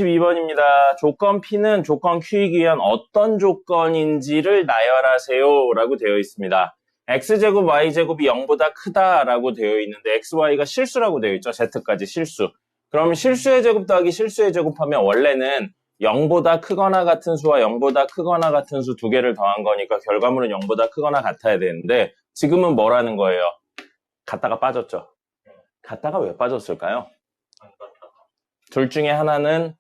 192번입니다. 조건 P는 조건 Q이기 위한 어떤 조건인지를 나열하세요 라고 되어 있습니다. X제곱, Y제곱이 0보다 크다라고 되어 있는데 XY가 실수라고 되어 있죠. Z까지 실수. 그럼 실수의 제곱 더하기 실수의 제곱하면 원래는 0보다 크거나 같은 수와 0보다 크거나 같은 수 두 개를 더한 거니까 결과물은 0보다 크거나 같아야 되는데 지금은 뭐라는 거예요? 같다가 빠졌죠. 같다가 왜 빠졌을까요? 둘 중에 하나는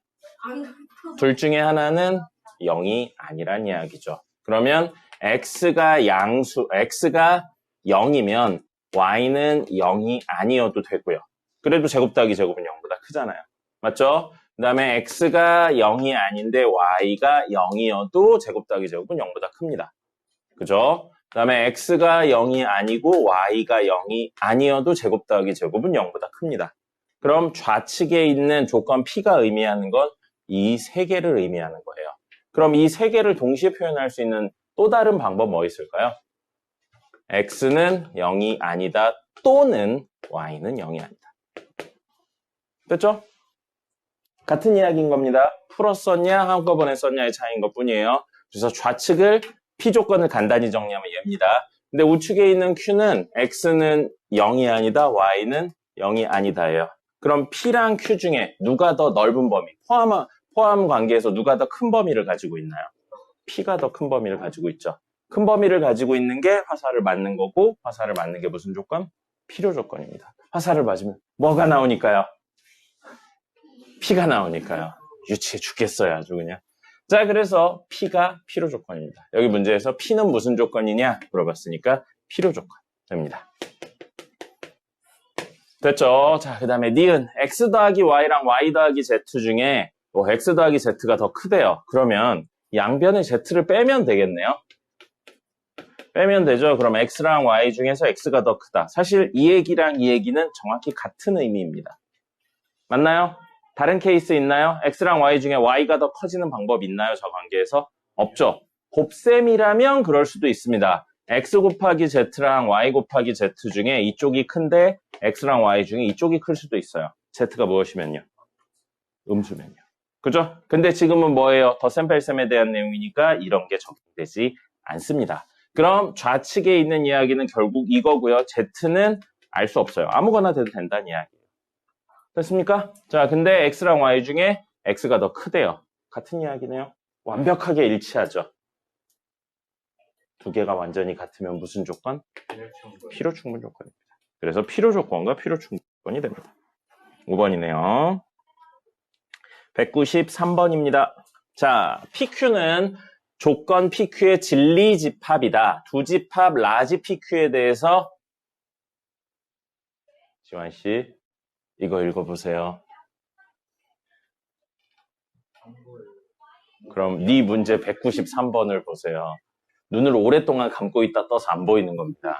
0이 아니란 이야기죠. 그러면 X가 0이면 Y는 0이 아니어도 되고요. 그래도 제곱 더하기 제곱은 0보다 크잖아요. 맞죠? 그 다음에 X가 0이 아닌데 Y가 0이어도 제곱 더하기 제곱은 0보다 큽니다. 그죠? 그 다음에 X가 0이 아니고 Y가 0이 아니어도 제곱 더하기 제곱은 0보다 큽니다. 그럼 좌측에 있는 조건 P가 의미하는 건 이 세 개를 의미하는 거예요. 그럼 이 세 개를 동시에 표현할 수 있는 또 다른 방법 뭐 있을까요? X는 0이 아니다 또는 Y는 0이 아니다. 됐죠? 같은 이야기인 겁니다. 풀어 썼냐 한꺼번에 썼냐의 차이인 것뿐이에요. 그래서 좌측을 P 조건을 간단히 정리하면 얘입니다. 근데 우측에 있는 Q는 X는 0이 아니다 Y는 0이 아니다예요. 그럼 P랑 Q 중에 누가 더 넓은 범위, 포함 관계에서 누가 더 큰 범위를 가지고 있나요? P가 더 큰 범위를 가지고 있죠. 큰 범위를 가지고 있는 게 화살을 맞는 거고 화살을 맞는 게 무슨 조건? 필요 조건입니다. 화살을 맞으면 뭐가 나오니까요? P가 나오니까요. 유치해 죽겠어요 아주 그냥. 자, 그래서 P가 필요 조건입니다. 여기 문제에서 P는 무슨 조건이냐 물어봤으니까 필요 조건 됩니다. 됐죠? 자, 그 다음에 니은 X 더하기 Y랑 Y 더하기 Z 중에 X 더하기 Z가 더 크대요. 그러면 양변의 Z를 빼면 되겠네요. 빼면 되죠. 그럼 X랑 Y 중에서 X가 더 크다. 사실 이 얘기랑 이 얘기는 정확히 같은 의미입니다. 맞나요? 다른 케이스 있나요? X랑 Y 중에 Y가 더 커지는 방법 있나요? 저 관계에서? 없죠. 곱셈이라면 그럴 수도 있습니다. X 곱하기 Z랑 Y 곱하기 Z 중에 이쪽이 큰데 X랑 Y 중에 이쪽이 클 수도 있어요. Z가 무엇이면요? 음수면요. 그죠? 근데 지금은 뭐예요? 덧셈 뺄셈에 대한 내용이니까 이런 게 적용되지 않습니다. 그럼 좌측에 있는 이야기는 결국 이거고요. Z는 알 수 없어요. 아무거나 돼도 된다는 이야기예요. 됐습니까? 자, 근데 X랑 Y 중에 X가 더 크대요. 같은 이야기네요. 완벽하게 일치하죠. 두 개가 완전히 같으면 무슨 조건? 필요 충분 조건입니다. 그래서 필요 조건과 필요 충분 조건이 됩니다. 5번이네요. 193번입니다. 자, PQ는 조건 PQ의 진리 집합이다. 두 집합 라지 PQ에 대해서 지환씨 이거 읽어보세요. 그럼 네 문제 193번을 보세요. 눈을 오랫동안 감고 있다 떠서 안 보이는 겁니다.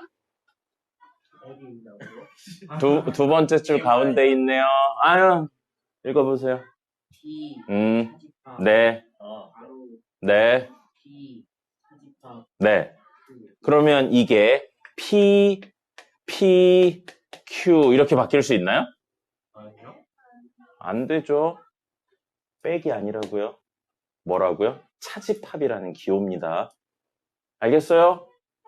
두 번째 줄 가운데 있네요. 아유, 읽어보세요. 네. 네. 네. 그러면 이게 P, Q 이렇게 바뀔 수 있나요? 안 되죠. 백이 아니라고요. 뭐라고요? 차집합이라는 기호입니다. 알겠어요?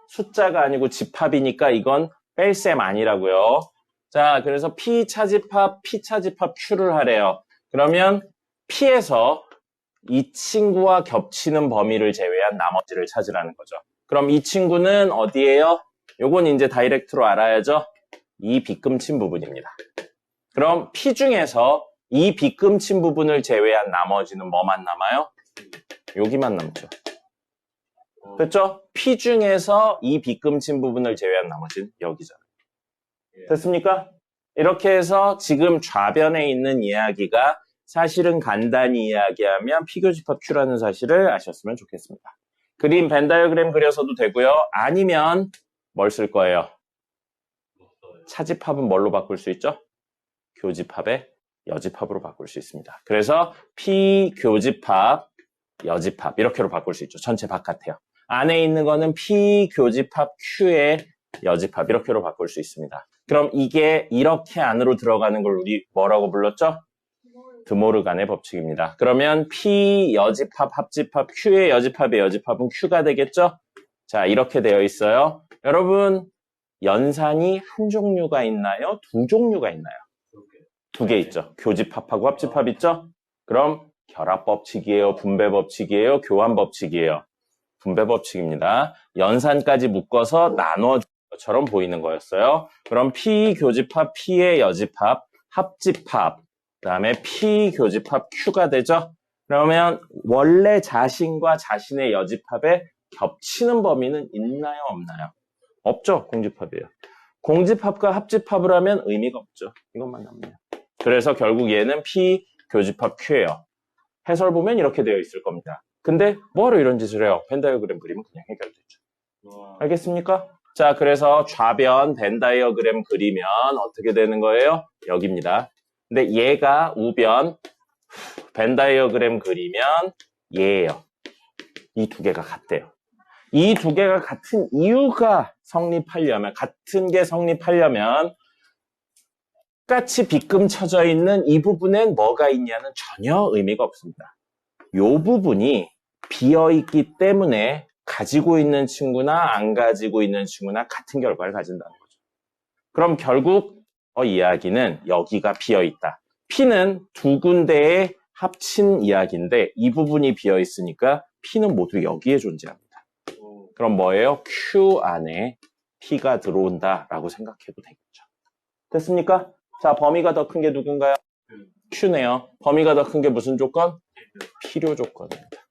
숫자가 아니고 집합이니까 이건 뺄셈 아니라고요. 자, 그래서 P 차집합 Q를 하래요. 그러면 P에서 이 친구와 겹치는 범위를 제외한 나머지를 찾으라는 거죠. 그럼 이 친구는 어디예요? 요건 이제 다이렉트로 알아야죠. 이 빗금친 부분입니다. 그럼 P 중에서 이 빗금친 부분을 제외한 나머지는 뭐만 남아요? 여기만 남죠. 됐죠? P 중에서 이 빗금친 부분을 제외한 나머지는 여기잖아요. 됐습니까? 이렇게 해서 지금 좌변에 있는 이야기가 사실은 간단히 이야기하면 P교집합 Q라는 사실을 아셨으면 좋겠습니다. 그림 벤 다이어그램 그려서도 되고요. 아니면 뭘 쓸 거예요? 차집합은 뭘로 바꿀 수 있죠? 교집합의 여집합으로 바꿀 수 있습니다. 그래서 P교집합, 여집합 이렇게로 바꿀 수 있죠. 전체 바깥에요. 안에 있는 거는 P교집합 Q의 여집합 이렇게로 바꿀 수 있습니다. 그럼 이게 이렇게 안으로 들어가는 걸 우리 뭐라고 불렀죠? 드모르간의 법칙입니다. 그러면 P 여집합, 합집합, Q의 여집합의 여집합은 Q가 되겠죠? 자, 이렇게 되어 있어요. 여러분, 연산이 한 종류가 있나요? 두 종류가 있나요? 두 개 있죠. 교집합하고 합집합 있죠? 그럼 결합법칙이에요? 분배법칙이에요? 교환법칙이에요? 분배법칙입니다. 연산까지 묶어서 나눠준 것처럼 보이는 거였어요. 그럼 P 교집합, P의 여집합, 합집합, 그 다음에 P 교집합 Q가 되죠? 그러면 원래 자신과 자신의 여집합에 겹치는 범위는 있나요? 없나요? 없죠. 공집합이에요. 공집합과 합집합을 하면 의미가 없죠. 이것만 남네요. 그래서 결국 얘는 P 교집합 Q예요. 해설 보면 이렇게 되어 있을 겁니다. 근데 뭐하러 이런 짓을 해요? 벤 다이어그램 그리면 그냥 해결되죠. 알겠습니까? 자, 그래서 좌변 벤 다이어그램 그리면 어떻게 되는 거예요? 여기입니다. 근데 얘가 우변 벤 다이어그램 그리면 얘예요. 이 두 개가 같대요. 이 두 개가 같은 이유가 성립하려면, 같은 게 성립하려면 똑같이 빗금 쳐져 있는 이 부분엔 뭐가 있냐는 전혀 의미가 없습니다. 이 부분이 비어있기 때문에 가지고 있는 친구나 안 가지고 있는 친구나 같은 결과를 가진다는 거죠. 그럼 결국 이야기는 여기가 비어있다. P는 두 군데의 합친 이야기인데 이 부분이 비어있으니까 P는 모두 여기에 존재합니다. 그럼 뭐예요? Q 안에 P가 들어온다라고 생각해도 되겠죠. 됐습니까? 자, 범위가 더 큰 게 누군가요? Q네요. 범위가 더 큰 게 무슨 조건? 필요 조건입니다.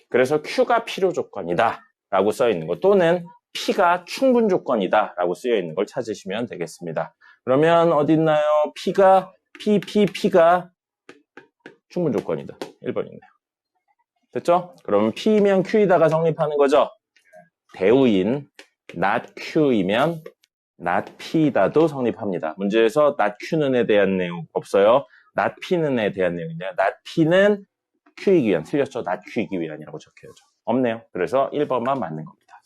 그래서 Q가 필요 조건이다 라고 써 있는 거 또는 P가 충분 조건이다 라고 쓰여 있는 걸 찾으시면 되겠습니다. 그러면 어디 있나요? P가 P가 충분 조건이다. 1번 있네요. 됐죠? 그러면 P면 Q이다가 성립하는 거죠. 대우인 not Q이면 not P이다도 성립합니다. 문제에서 not Q는에 대한 내용 없어요. not P는에 대한 내용인데요. not P는 Q이기 위한, 틀렸죠? not Q이기 위한이라고 적혀야죠. 없네요. 그래서 1번만 맞는 겁니다.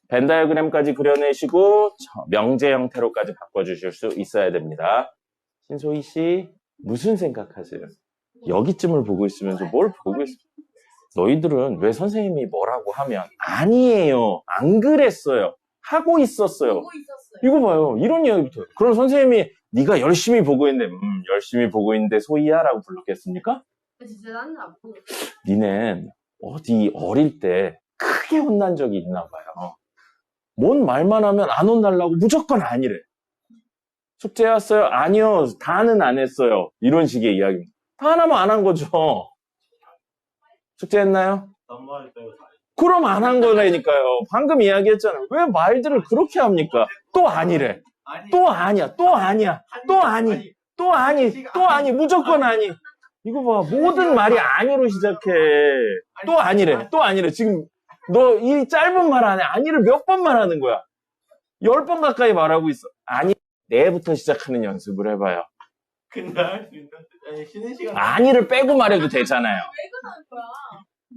벤 다이어그램까지 그려내시고 명제 형태로까지 바꿔주실 수 있어야 됩니다. 신소희 씨 무슨 생각하세요? 여기쯤을 보고 있으면서 뭘 보고 있어요? 너희들은 왜 선생님이 뭐라고 하면 아니에요. 안 그랬어요. 하고 있었어요. 이거 봐요. 이런 이야기부터. 그럼 선생님이 네가 열심히 보고 있는데 열심히 보고 있는데 소희야 라고 불렀겠습니까? 진짜 나는 안 보고. 니넨 어디 어릴 때 크게 혼난 적이 있나 봐요. 뭔 말만 하면 안 혼날라고 무조건 아니래. 숙제 했어요? 아니요. 다는 안 했어요. 이런 식의 이야기입니다. 다 하나면 안 한 거죠. 숙제했나요? 그럼 안 한 거라니까요. 방금 이야기했잖아요. 왜 말들을 그렇게 합니까? 또 아니래. 또 아니야. 또 아니야. 또 아니. 또 아니. 또 아니. 무조건 아니. 이거 봐. 모든 말이 아니로 시작해. 또 아니래. 또 아니래. 지금 너 이 짧은 말 안에 아니를 몇 번 말하는 거야? 10번 가까이 말하고 있어. 아니, 내부터 시작하는 연습을 해봐요. 근데 할 수 있는데 아니 쉬는 시간 아니를 빼고 말해도 되잖아요. 왜 그러는 거야?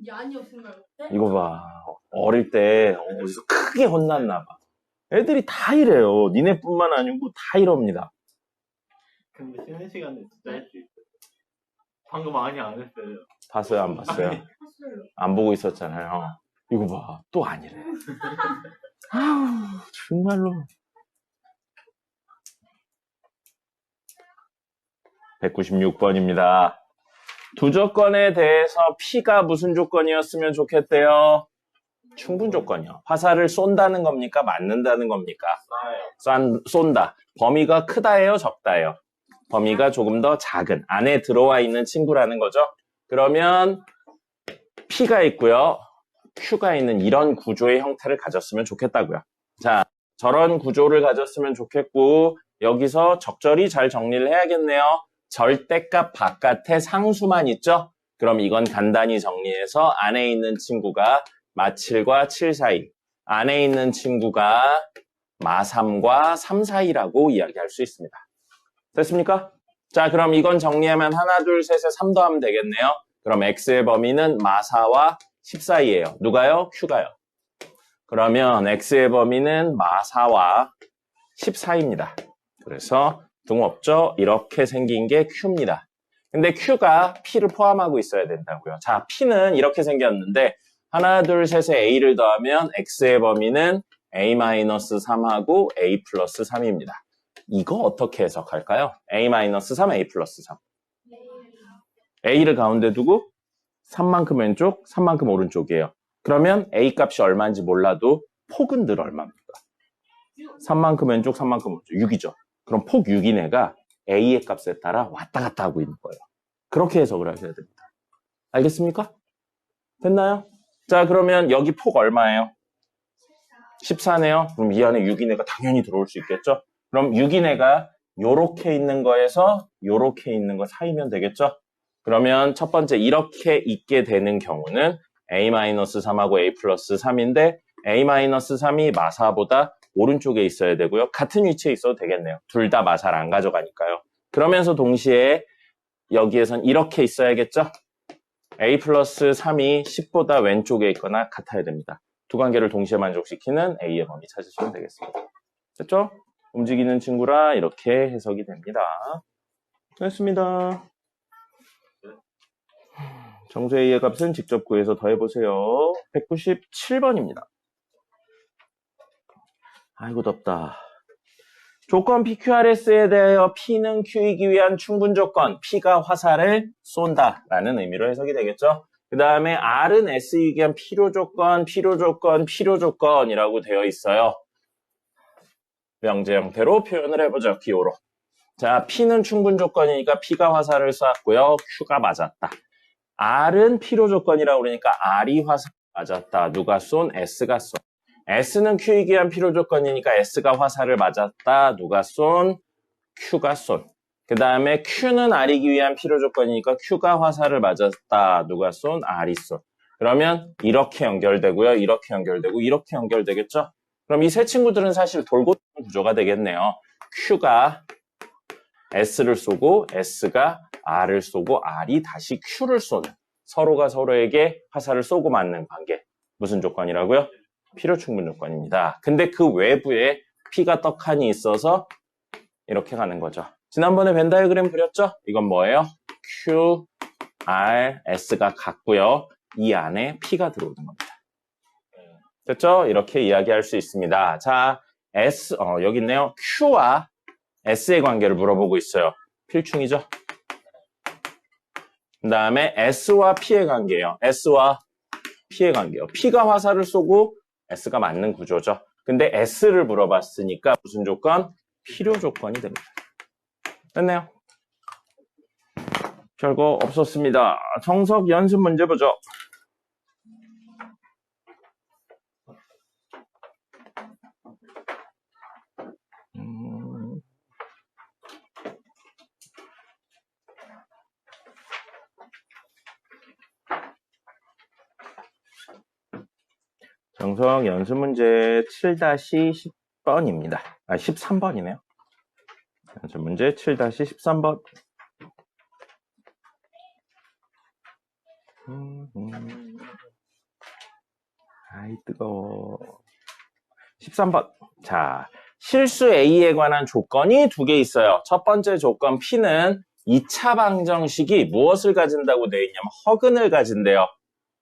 이 아니 없으면 못해? 이거 봐. 어릴 때 어디서 크게 혼났나 봐. 애들이 다 이래요. 니네뿐만 아니고 다 이럽니다. 근데 쉬는 시간에 진짜 할 수 있어. 방금 아니 안 했어요. 봤어요? 안 봤어요? 했어요. 안 보고 있었잖아요. 이거 봐. 또 아니래. 아우, 정말로. 196번입니다. 두 조건에 대해서 P가 무슨 조건이었으면 좋겠대요? 충분 조건이요. 화살을 쏜다는 겁니까? 맞는다는 겁니까? 쏜다. 범위가 크다예요? 적다예요? 범위가 조금 더 작은, 안에 들어와 있는 친구라는 거죠. 그러면 P가 있고요. Q가 있는 이런 구조의 형태를 가졌으면 좋겠다고요. 자, 저런 구조를 가졌으면 좋겠고 여기서 적절히 잘 정리를 해야겠네요. 절대값 바깥에 상수만 있죠? 그럼 이건 간단히 정리해서 안에 있는 친구가 마7과 7 사이, 안에 있는 친구가 마3과 3 사이라고 이야기할 수 있습니다. 됐습니까? 자, 그럼 이건 정리하면 하나, 둘, 셋에 3 더하면 되겠네요. 그럼 X의 범위는 마4와 10 사이예요. 누가요? Q가요. 그러면 X의 범위는 마4와 10 사이입니다. 그래서 등 없죠? 이렇게 생긴 게 Q입니다. 근데 Q가 P를 포함하고 있어야 된다고요. 자, P는 이렇게 생겼는데 하나, 둘, 셋에 A를 더하면 X의 범위는 A-3하고 A 플러스 3입니다. 이거 어떻게 해석할까요? A-3, A 플러스 3. A를 가운데 두고 3만큼 왼쪽, 3만큼 오른쪽이에요. 그러면 A 값이 얼마인지 몰라도 폭은 늘 얼마입니까? 3만큼 왼쪽, 3만큼 오른쪽, 6이죠. 그럼 폭 6인 애가 A의 값에 따라 왔다 갔다 하고 있는 거예요. 그렇게 해석을 하셔야 됩니다. 알겠습니까? 됐나요? 자, 그러면 여기 폭 얼마예요? 14네요. 그럼 이 안에 6인 애가 당연히 들어올 수 있겠죠? 그럼 6인 애가 요렇게 있는 거에서 요렇게 있는 거 사이면 되겠죠? 그러면 첫 번째 이렇게 있게 되는 경우는 A-3하고 A 플러스 3인데 A-3이 마사보다 오른쪽에 있어야 되고요. 같은 위치에 있어도 되겠네요. 둘 다 마사를 안 가져가니까요. 그러면서 동시에 여기에선 이렇게 있어야겠죠? A 플러스 3이 10보다 왼쪽에 있거나 같아야 됩니다. 두 관계를 동시에 만족시키는 A의 범위 찾으시면 되겠습니다. 됐죠? 움직이는 친구라 이렇게 해석이 됩니다. 됐습니다. 정수 A의 값은 직접 구해서 더해보세요. 197번입니다. 아이고 덥다. 조건 PQRS에 대하여 P는 Q이기 위한 충분 조건, P가 화살을 쏜다라는 의미로 해석이 되겠죠. 그 다음에 R은 S이기 위한 필요 조건, 필요 조건, 필요 조건이라고 되어 있어요. 명제 형태로 표현을 해보죠. 기호로. 자, P는 충분 조건이니까 P가 화살을 쐈고요. Q가 맞았다. R은 필요 조건이라고 그러니까 R이 화살 맞았다. 누가 쏜? S가 쏜. S는 Q이기 위한 필요 조건이니까 S가 화살을 맞았다. 누가 쏜? Q가 쏜. 그 다음에 Q는 R이기 위한 필요 조건이니까 Q가 화살을 맞았다. 누가 쏜? R이 쏜. 그러면 이렇게 연결되고요. 이렇게 연결되고 이렇게 연결되겠죠? 그럼 이 세 친구들은 사실 돌고 도는 구조가 되겠네요. Q가 S를 쏘고 S가 R을 쏘고 R이 다시 Q를 쏘는 서로가 서로에게 화살을 쏘고 맞는 관계. 무슨 조건이라고요? 필요 충분 조건입니다. 근데 그 외부에 P가 떡하니 있어서 이렇게 가는 거죠. 지난번에 벤 다이어그램 그렸죠? 이건 뭐예요? Q, R, S가 같고요. 이 안에 P가 들어오는 겁니다. 됐죠? 이렇게 이야기할 수 있습니다. 자, 여기 있네요. Q와 S의 관계를 물어보고 있어요. 필충이죠? 그 다음에 S와 P의 관계예요. S와 P의 관계예요. P가 화살을 쏘고 S가 맞는 구조죠. 근데 S를 물어봤으니까 무슨 조건? 필요 조건이 됩니다. 됐네요. 별거 없었습니다. 정석 연습 문제 보죠. 정석 연습 문제 7-10번입니다. 13번이네요. 연습 문제 7-13번. 아이 뜨거워. 13번. 자, 실수 A에 관한 조건이 두 개 있어요. 첫 번째 조건 P는 2차 방정식이 무엇을 가진다고 되어 있냐면 허근을 가진대요.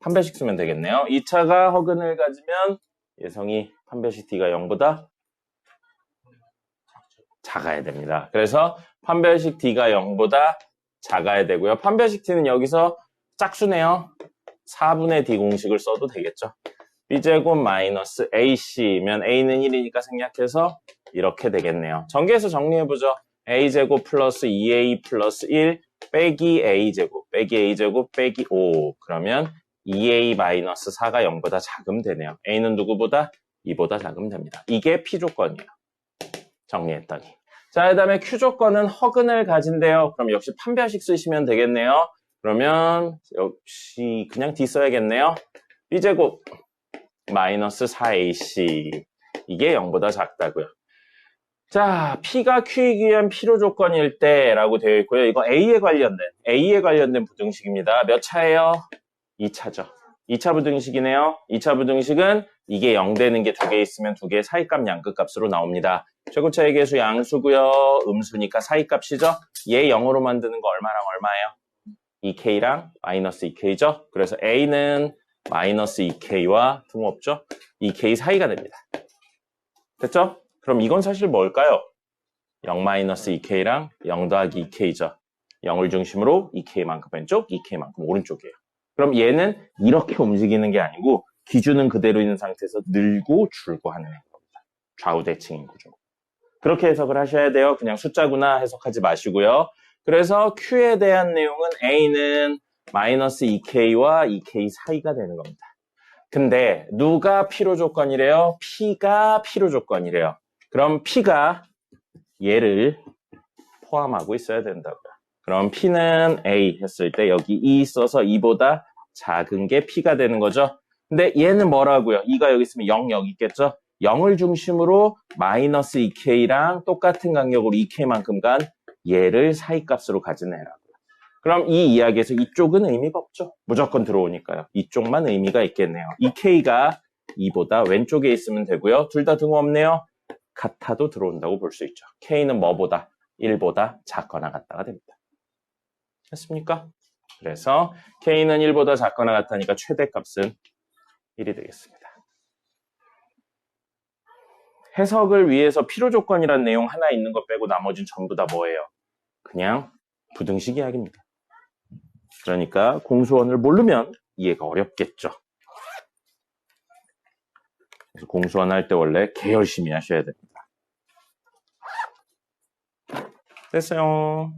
판별식 쓰면 되겠네요. 2차가 허근을 가지면 예성이 판별식 D가 0보다 작아야 됩니다. 그래서 판별식 D가 0보다 작아야 되고요. 판별식 D는 여기서 짝수네요. 4분의 D 공식을 써도 되겠죠. B제곱 마이너스 AC면 A는 1이니까 생략해서 이렇게 되겠네요. 전개해서 정리해보죠. A제곱 플러스 2A 플러스 1 빼기 A제곱 빼기 A제곱 빼기 5 그러면 2A 마이너스 4가 0보다 작으면 되네요. A는 누구보다? 2보다 작으면 됩니다. 이게 P 조건이에요. 정리했더니. 자, 그 다음에 Q 조건은 허근을 가진대요. 그럼 역시 판별식 쓰시면 되겠네요. 그러면 역시 그냥 D 써야겠네요. B제곱 마이너스 4AC 이게 0보다 작다고요. 자, P가 Q이기 위한 필요 조건일 때라고 되어 있고요. 이거 A에 관련된 부등식입니다. 몇 차예요? 2차죠. 2차 부등식이네요. 2차 부등식은 이게 0 되는 게 두 개 있으면 두 개의 사이값 양극값으로 나옵니다. 최고차의 계수 양수고요. 음수니까 사이값이죠. 얘 0으로 만드는 거 얼마랑 얼마예요? 2k랑 마이너스 2k죠. 그래서 a는 마이너스 2k와 등호없죠. 2k 사이가 됩니다. 됐죠? 그럼 이건 사실 뭘까요? 0-2k랑 0 더하기 2k죠. 0을 중심으로 2k만큼 왼쪽, 2k만큼 오른쪽이에요. 그럼 얘는 이렇게 움직이는 게 아니고 기준은 그대로 있는 상태에서 늘고 줄고 하는 겁니다. 좌우 대칭인 구조. 그렇게 해석을 하셔야 돼요. 그냥 숫자구나 해석하지 마시고요. 그래서 Q에 대한 내용은 A는 마이너스 2K와 2K 사이가 되는 겁니다. 근데 누가 필요 조건이래요? P가 필요 조건이래요. 그럼 P가 얘를 포함하고 있어야 된다고요. 그럼 P는 A 했을 때 여기 2 있어서 2보다 작은 게 P가 되는 거죠. 근데 얘는 뭐라고요? 2가 여기 있으면 0 여기 있겠죠? 0을 중심으로 마이너스 2K랑 똑같은 간격으로 2K만큼 간 얘를 사이값으로 가진 애라고요. 그럼 이 이야기에서 이쪽은 의미가 없죠. 무조건 들어오니까요. 이쪽만 의미가 있겠네요. 2K가 2보다 왼쪽에 있으면 되고요. 둘 다 등호 없네요. 같아도 들어온다고 볼 수 있죠. K는 뭐보다? 1보다 작거나 같다가 됩니다. 됐습니까? 그래서 K는 1보다 작거나 같다니까 최대값은 1이 되겠습니다. 해석을 위해서 필요 조건이라는 내용 하나 있는 것 빼고 나머지는 전부 다 뭐예요? 그냥 부등식 이야기입니다. 그러니까 공수원을 모르면 이해가 어렵겠죠. 그래서 공수원 할 때 원래 개 열심히 하셔야 됩니다. 됐어요.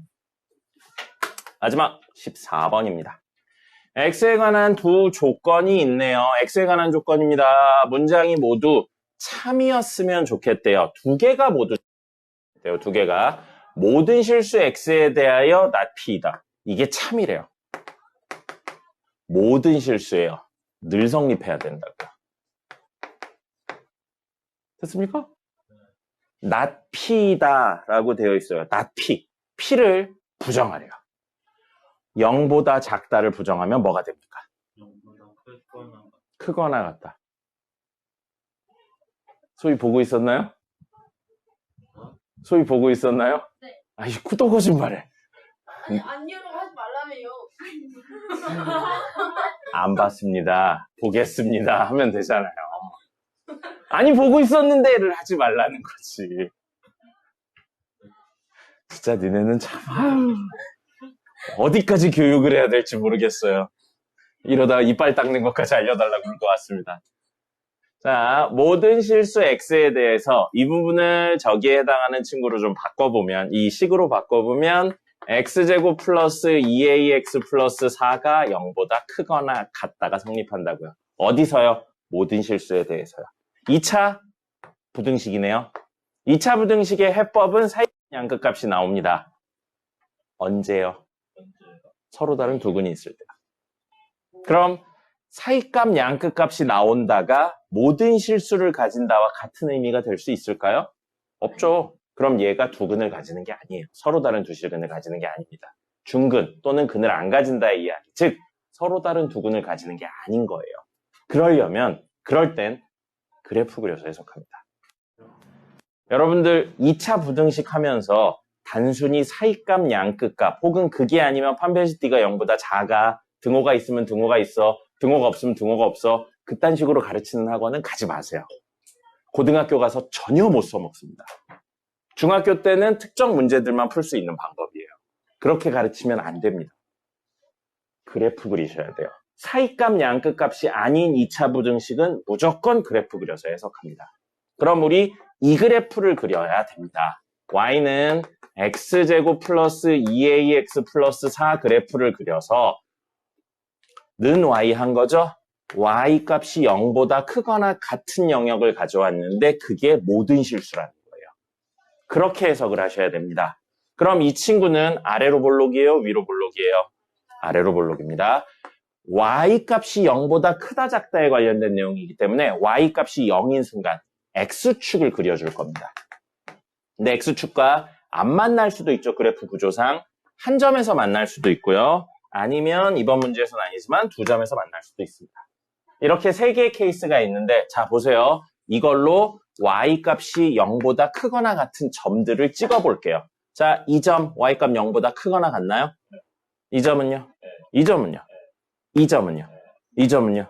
마지막 14번입니다. x에 관한 두 조건이 있네요. x에 관한 조건입니다. 문장이 모두 참이었으면 좋겠대요. 두 개가 모두 좋겠대요. 두 개가. 모든 실수 x에 대하여 not p이다. 이게 참이래요. 모든 실수예요. 늘 성립해야 된다고요. 됐습니까? not p다 라고 되어 있어요. not p. p를 부정하래요. 0보다 작다를 부정하면 뭐가 됩니까? 0보다 크거나 크거나 같다. 소희 보고 있었나요? 소희 보고 있었나요? 네. 아이, 또 거짓말해. 아니, 아니요라고 하지 말라며요. 안 봤습니다. 보겠습니다. 하면 되잖아요. 아니, 보고 있었는데를 하지 말라는 거지. 진짜 니네는 참, 아유, 어디까지 교육을 해야 될지 모르겠어요. 이러다가 이빨 닦는 것까지 알려달라고 그럴 것 같습니다. 자, 모든 실수 x에 대해서 이 부분을 저기에 해당하는 친구로 좀 바꿔보면, 이 식으로 바꿔보면 x제곱 플러스 2ax 플러스 4가 0보다 크거나 같다가 성립한다고요. 어디서요? 모든 실수에 대해서요. 2차 부등식이네요. 2차 부등식의 해법은 사이 양극값이 나옵니다. 언제요? 서로 다른 두근이 있을 때. 그럼 사이값 양극값이 나온다가 모든 실수를 가진다와 같은 의미가 될 수 있을까요? 없죠. 그럼 얘가 두근을 가지는 게 아니에요. 서로 다른 두 실근을 가지는 게 아닙니다. 중근 또는 근을 안 가진다의 이야기. 즉 서로 다른 두근을 가지는 게 아닌 거예요. 그럴 땐 그래프 그려서 해석합니다. 여러분들 2차 부등식 하면서 단순히 사이값 양극값 혹은 그게 아니면 판별시티가 0보다 작아, 등호가 있으면 등호가 있어, 등호가 없으면 등호가 없어, 그딴 식으로 가르치는 학원은 가지 마세요. 고등학교 가서 전혀 못 써먹습니다. 중학교 때는 특정 문제들만 풀 수 있는 방법이에요. 그렇게 가르치면 안 됩니다. 그래프 그리셔야 돼요. 사이값 양극값이 아닌 2차 부등식은 무조건 그래프 그려서 해석합니다. 그럼 우리 이 그래프를 그려야 됩니다. y는 x제곱 플러스 2ax 플러스 4 그래프를 그려서 는 y 한 거죠. y 값이 0보다 크거나 같은 영역을 가져왔는데 그게 모든 실수라는 거예요. 그렇게 해석을 하셔야 됩니다. 그럼 이 친구는 아래로 볼록이에요? 위로 볼록이에요? 아래로 볼록입니다. y 값이 0보다 크다 작다에 관련된 내용이기 때문에 y 값이 0인 순간 x축을 그려줄 겁니다. 근데 x축과 안 만날 수도 있죠. 그래프 구조상. 한 점에서 만날 수도 있고요. 아니면 이번 문제에서는 아니지만 두 점에서 만날 수도 있습니다. 이렇게 세 개의 케이스가 있는데 자 보세요. 이걸로 y 값이 0보다 크거나 같은 점들을 찍어 볼게요. 자, 이 점 y 값 0보다 크거나 같나요? 이 점은요? 이 점은요? 이 점은요? 이 점은요?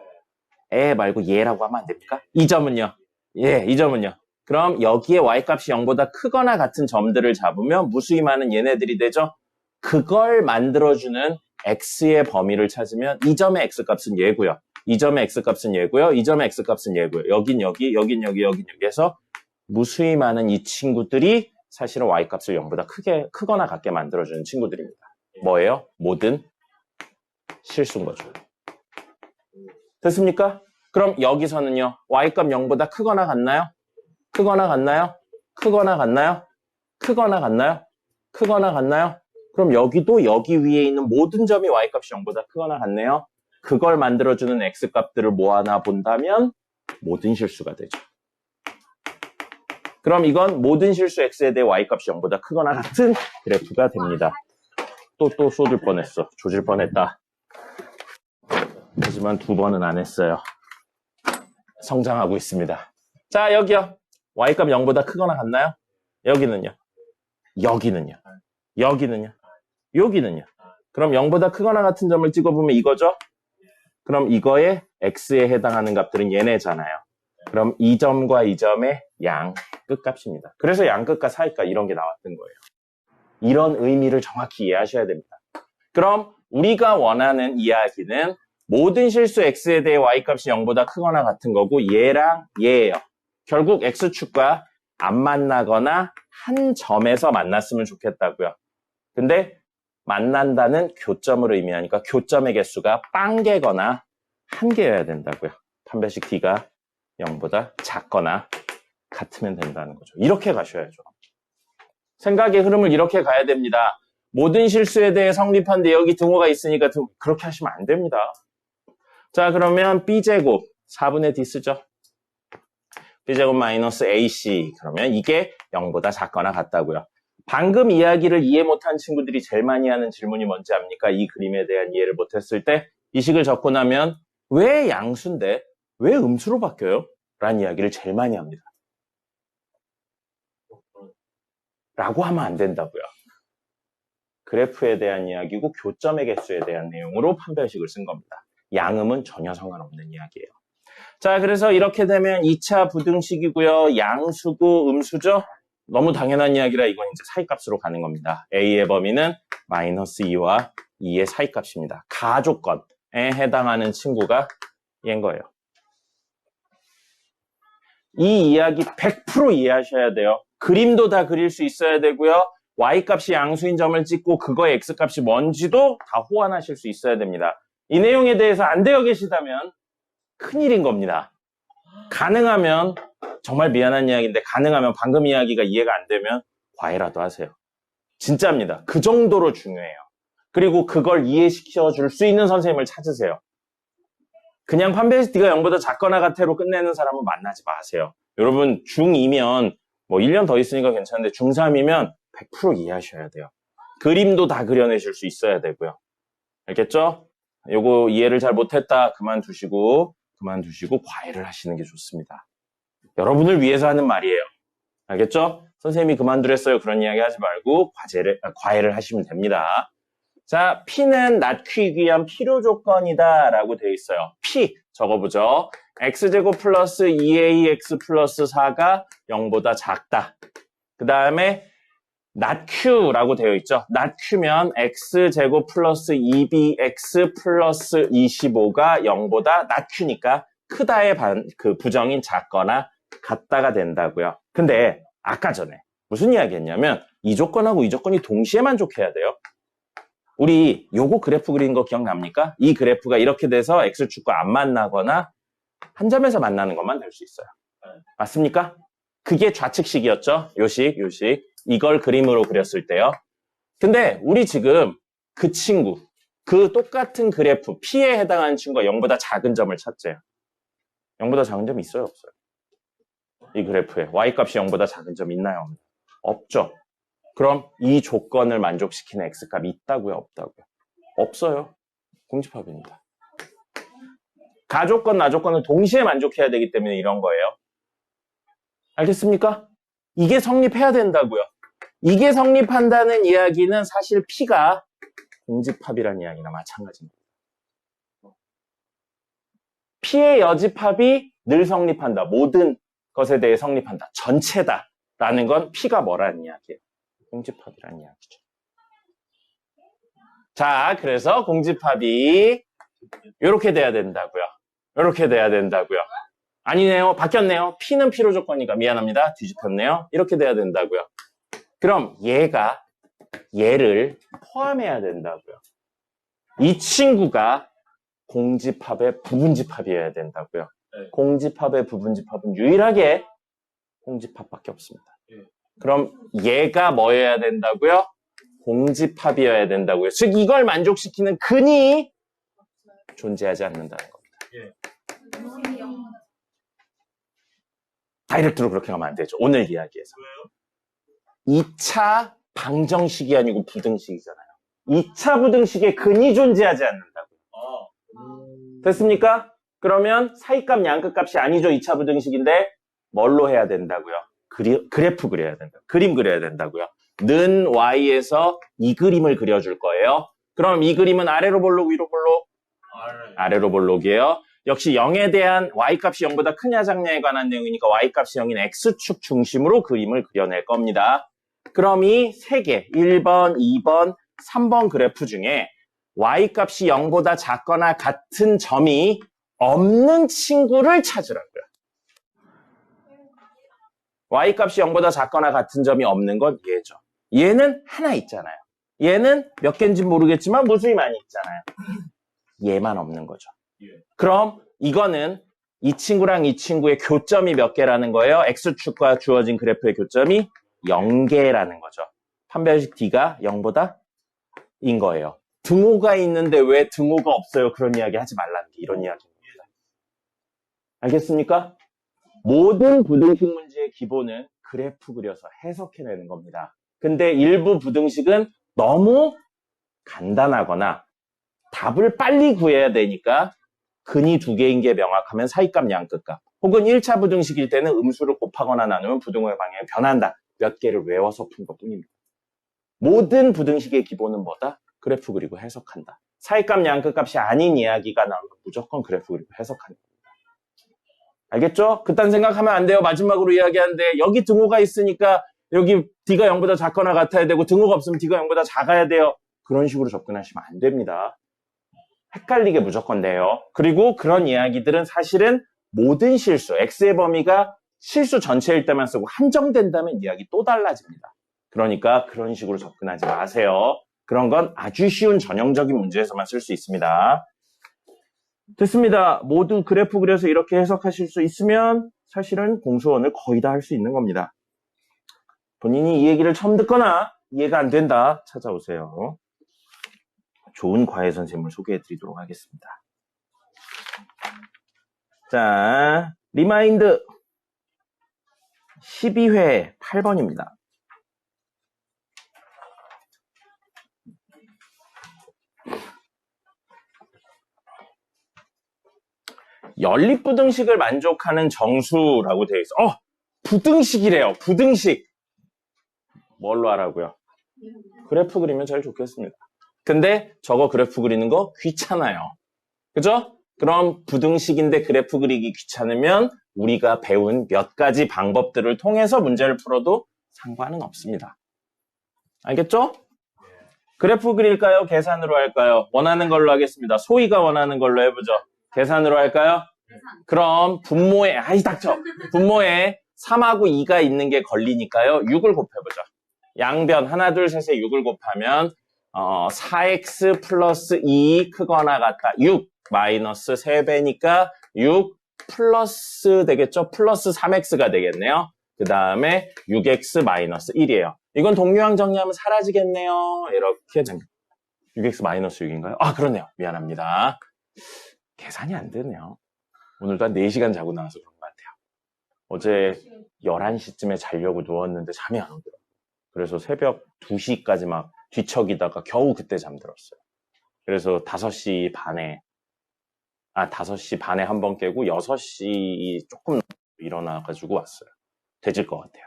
에 말고 얘라고 하면 안 됩니까? 이 점은요? 예, 이 점은요? 그럼 여기에 y값이 0보다 크거나 같은 점들을 잡으면 무수히 많은 얘네들이 되죠? 그걸 만들어주는 x의 범위를 찾으면 이 점의 x값은 얘고요. 이 점의 x값은 얘고요. 이 점의 x값은 얘고요. 여긴 여기, 여긴 여기, 여긴 여기 해서 무수히 많은 이 친구들이 사실은 y값을 0보다 크거나 같게 만들어주는 친구들입니다. 뭐예요? 모든 실수인 거죠. 됐습니까? 그럼 여기서는요. y값 0보다 크거나 같나요? 크거나 같나요? 크거나 같나요? 크거나 같나요? 크거나 같나요? 그럼 여기도 여기 위에 있는 모든 점이 y값이 0보다 크거나 같네요. 그걸 만들어주는 x값들을 모아나 본다면 모든 실수가 되죠. 그럼 이건 모든 실수 x에 대해 y값이 0보다 크거나 같은 그래프가 됩니다. 또 쏟을 뻔했어. 조질 뻔했다. 하지만 2번은 안 했어요. 성장하고 있습니다. 자, 여기요. y값 0보다 크거나 같나요? 여기는요? 여기는요? 여기는요? 여기는요? 그럼 0보다 크거나 같은 점을 찍어보면 이거죠? 그럼 이거의 x에 해당하는 값들은 얘네잖아요. 그럼 이 점과 이 점의 양 끝값입니다. 그래서 양 끝과 사이값 이런 게 나왔던 거예요. 이런 의미를 정확히 이해하셔야 됩니다. 그럼 우리가 원하는 이야기는 모든 실수 x에 대해 y값이 0보다 크거나 같은 거고 얘랑 얘예요. 결국 x축과 안 만나거나 한 점에서 만났으면 좋겠다고요. 근데 만난다는 교점을 의미하니까 교점의 개수가 빵개거나 한 개여야 된다고요. 판별식 d가 0보다 작거나 같으면 된다는 거죠. 이렇게 가셔야죠. 생각의 흐름을 이렇게 가야 됩니다. 모든 실수에 대해 성립한데 여기 등호가 있으니까 그렇게 하시면 안 됩니다. 자, 그러면 b제곱 4분의 d 쓰죠. b제곱 마이너스 ac 그러면 이게 0보다 작거나 같다고요. 방금 이야기를 이해 못한 친구들이 제일 많이 하는 질문이 뭔지 압니까? 이 그림에 대한 이해를 못했을 때 이 식을 적고 나면 왜 양수인데 왜 음수로 바뀌어요? 라는 이야기를 제일 많이 합니다. 라고 하면 안 된다고요. 그래프에 대한 이야기고 교점의 개수에 대한 내용으로 판별식을 쓴 겁니다. 양음은 전혀 상관없는 이야기예요. 자, 그래서 이렇게 되면 2차 부등식이고요. 양수고 음수죠? 너무 당연한 이야기라 이건 이제 사이값으로 가는 겁니다. A의 범위는 마이너스 2와 2의 사이값입니다. 가조건에 해당하는 친구가 얘인 거예요. 이 이야기 100% 이해하셔야 돼요. 그림도 다 그릴 수 있어야 되고요. y값이 양수인 점을 찍고 그거의 x값이 뭔지도 다 호환하실 수 있어야 됩니다. 이 내용에 대해서 안 되어 계시다면 큰일인 겁니다. 가능하면 정말 미안한 이야기인데 가능하면 방금 이야기가 이해가 안 되면 과외라도 하세요. 진짜입니다. 그 정도로 중요해요. 그리고 그걸 이해시켜 줄 수 있는 선생님을 찾으세요. 그냥 판별식 d가 0보다 작거나 같아로 끝내는 사람은 만나지 마세요. 여러분 중2면 뭐 1년 더 있으니까 괜찮은데 중3이면 100% 이해하셔야 돼요. 그림도 다 그려내실 수 있어야 되고요. 알겠죠? 요거 이해를 잘 못했다 그만두시고 과외를 하시는 게 좋습니다. 여러분을 위해서 하는 말이에요. 알겠죠? 선생님이 그만두랬어요. 그런 이야기 하지 말고 과외를 하시면 됩니다. 자, P는 낮추기 위한 필요 조건이다 라고 되어 있어요. P 적어보죠. x제곱 플러스 2ax 플러스 4가 0보다 작다. 그 다음에 낮q라고 되어 있죠. 낮q면 x제곱 플러스 2bx 플러스 25가 0보다 낮q니까 크다의 그 부정인 작거나 같다가 된다고요. 근데 아까 전에 무슨 이야기 했냐면 이 조건하고 이 조건이 동시에 만족해야 돼요. 우리 요거 그래프 그린 거 기억납니까? 이 그래프가 이렇게 돼서 x축과 안 만나거나 한 점에서 만나는 것만 될 수 있어요. 맞습니까? 그게 좌측식이었죠? 요식. 이걸 그림으로 그렸을 때요. 근데 우리 지금 그 친구, 그 똑같은 그래프, P에 해당하는 친구가 0보다 작은 점을 찾재요. 0보다 작은 점이 있어요? 없어요? 이 그래프에 y값이 0보다 작은 점 있나요? 없죠? 그럼 이 조건을 만족시키는 x값이 있다고요? 없다고요? 없어요. 공집합입니다. 가조건, 나조건은 동시에 만족해야 되기 때문에 이런 거예요. 알겠습니까? 이게 성립해야 된다고요. 이게 성립한다는 이야기는 사실 P가 공집합이라는 이야기나 마찬가지입니다. P의 여집합이 늘 성립한다. 모든 것에 대해 성립한다. 전체다. 라는 건 P가 뭐라는 이야기예요? 공집합이라는 이야기죠. 자, 그래서 공집합이 이렇게 돼야 된다고요. 이렇게 돼야 된다고요. 아니네요. 바뀌었네요. P는 필요 조건이니까 미안합니다. 뒤집혔네요. 이렇게 돼야 된다고요. 그럼 얘가 얘를 포함해야 된다고요. 이 친구가 공집합의 부분집합이어야 된다고요. 네. 공집합의 부분집합은 유일하게 공집합밖에 없습니다. 네. 그럼 얘가 뭐여야 된다고요? 공집합이어야 된다고요. 즉 이걸 만족시키는 근이 존재하지 않는다는 겁니다. 예. 다이렉트로 그렇게 가면 안 되죠. 오늘 이야기에서. 왜요? 2차 방정식이 아니고 부등식이잖아요. 2차 부등식에 근이 존재하지 않는다고요. 됐습니까? 그러면 사이값 양끝값이 아니죠. 2차 부등식인데 뭘로 해야 된다고요? 그래프 그려야 된다. 그림 그려야 된다고요. 는 y에서 이 그림을 그려줄 거예요. 그럼 이 그림은 아래로 볼록 위로 볼록? 아래로 볼록이에요. 역시 0에 대한 y값이 0보다 크냐 작냐에 관한 내용이니까 y값이 0인 x축 중심으로 그림을 그려낼 겁니다. 그럼 이 3개 1번, 2번, 3번 그래프 중에 y값이 0보다 작거나 같은 점이 없는 친구를 찾으라고요. y값이 0보다 작거나 같은 점이 없는 건 얘죠. 얘는 하나 있잖아요. 얘는 몇 개인지 모르겠지만 무수히 많이 있잖아요. 얘만 없는 거죠. 그럼 이거는 이 친구랑 이 친구의 교점이 몇 개라는 거예요? x축과 주어진 그래프의 교점이 0개라는 거죠. 판별식 D가 0보다 인 거예요. 등호가 있는데 왜 등호가 없어요? 그런 이야기 하지 말라는 게 이런 이야기입니다. 알겠습니까? 모든 부등식 문제의 기본은 그래프 그려서 해석해내는 겁니다. 근데 일부 부등식은 너무 간단하거나 답을 빨리 구해야 되니까 근이 2개인 게 명확하면 사이값 양끝값 혹은 1차 부등식일 때는 음수를 곱하거나 나누면 부등호의 방향이 변한다. 몇 개를 외워서 푼 것뿐입니다. 모든 부등식의 기본은 뭐다? 그래프 그리고 해석한다. 사이값 양끝값이 아닌 이야기가 나오면 무조건 그래프 그리고 해석하는 겁니다. 알겠죠? 그딴 생각하면 안 돼요. 마지막으로 이야기하는데 여기 등호가 있으니까 여기 D가 0보다 작거나 같아야 되고 등호가 없으면 D가 0보다 작아야 돼요. 그런 식으로 접근하시면 안 됩니다. 헷갈리게 무조건 돼요. 그리고 그런 이야기들은 사실은 모든 실수, X의 범위가 실수 전체일 때만 쓰고 한정된다면 이야기 또 달라집니다. 그러니까 그런 식으로 접근하지 마세요. 그런 건 아주 쉬운 전형적인 문제에서만 쓸 수 있습니다. 됐습니다. 모두 그래프 그려서 이렇게 해석하실 수 있으면 사실은 공수원을 거의 다 할 수 있는 겁니다. 본인이 이 얘기를 처음 듣거나 이해가 안 된다 찾아오세요. 좋은 과외 선생님을 소개해 드리도록 하겠습니다. 자, 리마인드 12회 8번입니다. 연립부등식을 만족하는 정수라고 되어 있어. 부등식이래요. 부등식. 뭘로 하라고요? 그래프 그리면 제일 좋겠습니다. 근데 저거 그래프 그리는 거 귀찮아요. 그죠? 그럼 부등식인데 그래프 그리기 귀찮으면 우리가 배운 몇 가지 방법들을 통해서 문제를 풀어도 상관은 없습니다. 알겠죠? 그래프 그릴까요? 계산으로 할까요? 원하는 걸로 하겠습니다. 소희가 원하는 걸로 해보죠. 계산으로 할까요? 그럼 분모에, 닥쳐. 분모에 3하고 2가 있는 게 걸리니까요. 6을 곱해보죠. 양변 하나, 둘, 셋에 6을 곱하면 4x 플러스 2 크거나 같다. 6 마이너스 3배니까 6 플러스 되겠죠? 플러스 3x가 되겠네요. 그 다음에 6x 마이너스 1이에요. 이건 동류항 정리하면 사라지겠네요. 이렇게 됩니다. 6x 마이너스 6인가요? 그렇네요. 미안합니다. 계산이 안 되네요. 오늘도 한 4시간 자고 나와서 그런 것 같아요. 어제 11시쯤에 자려고 누웠는데 잠이 안 오더라고요. 그래서 새벽 2시까지 막 뒤척이다가 겨우 그때 잠들었어요. 그래서 5시 반에 한 번 깨고 6시 조금 일어나가지고 왔어요. 되질 것 같아요.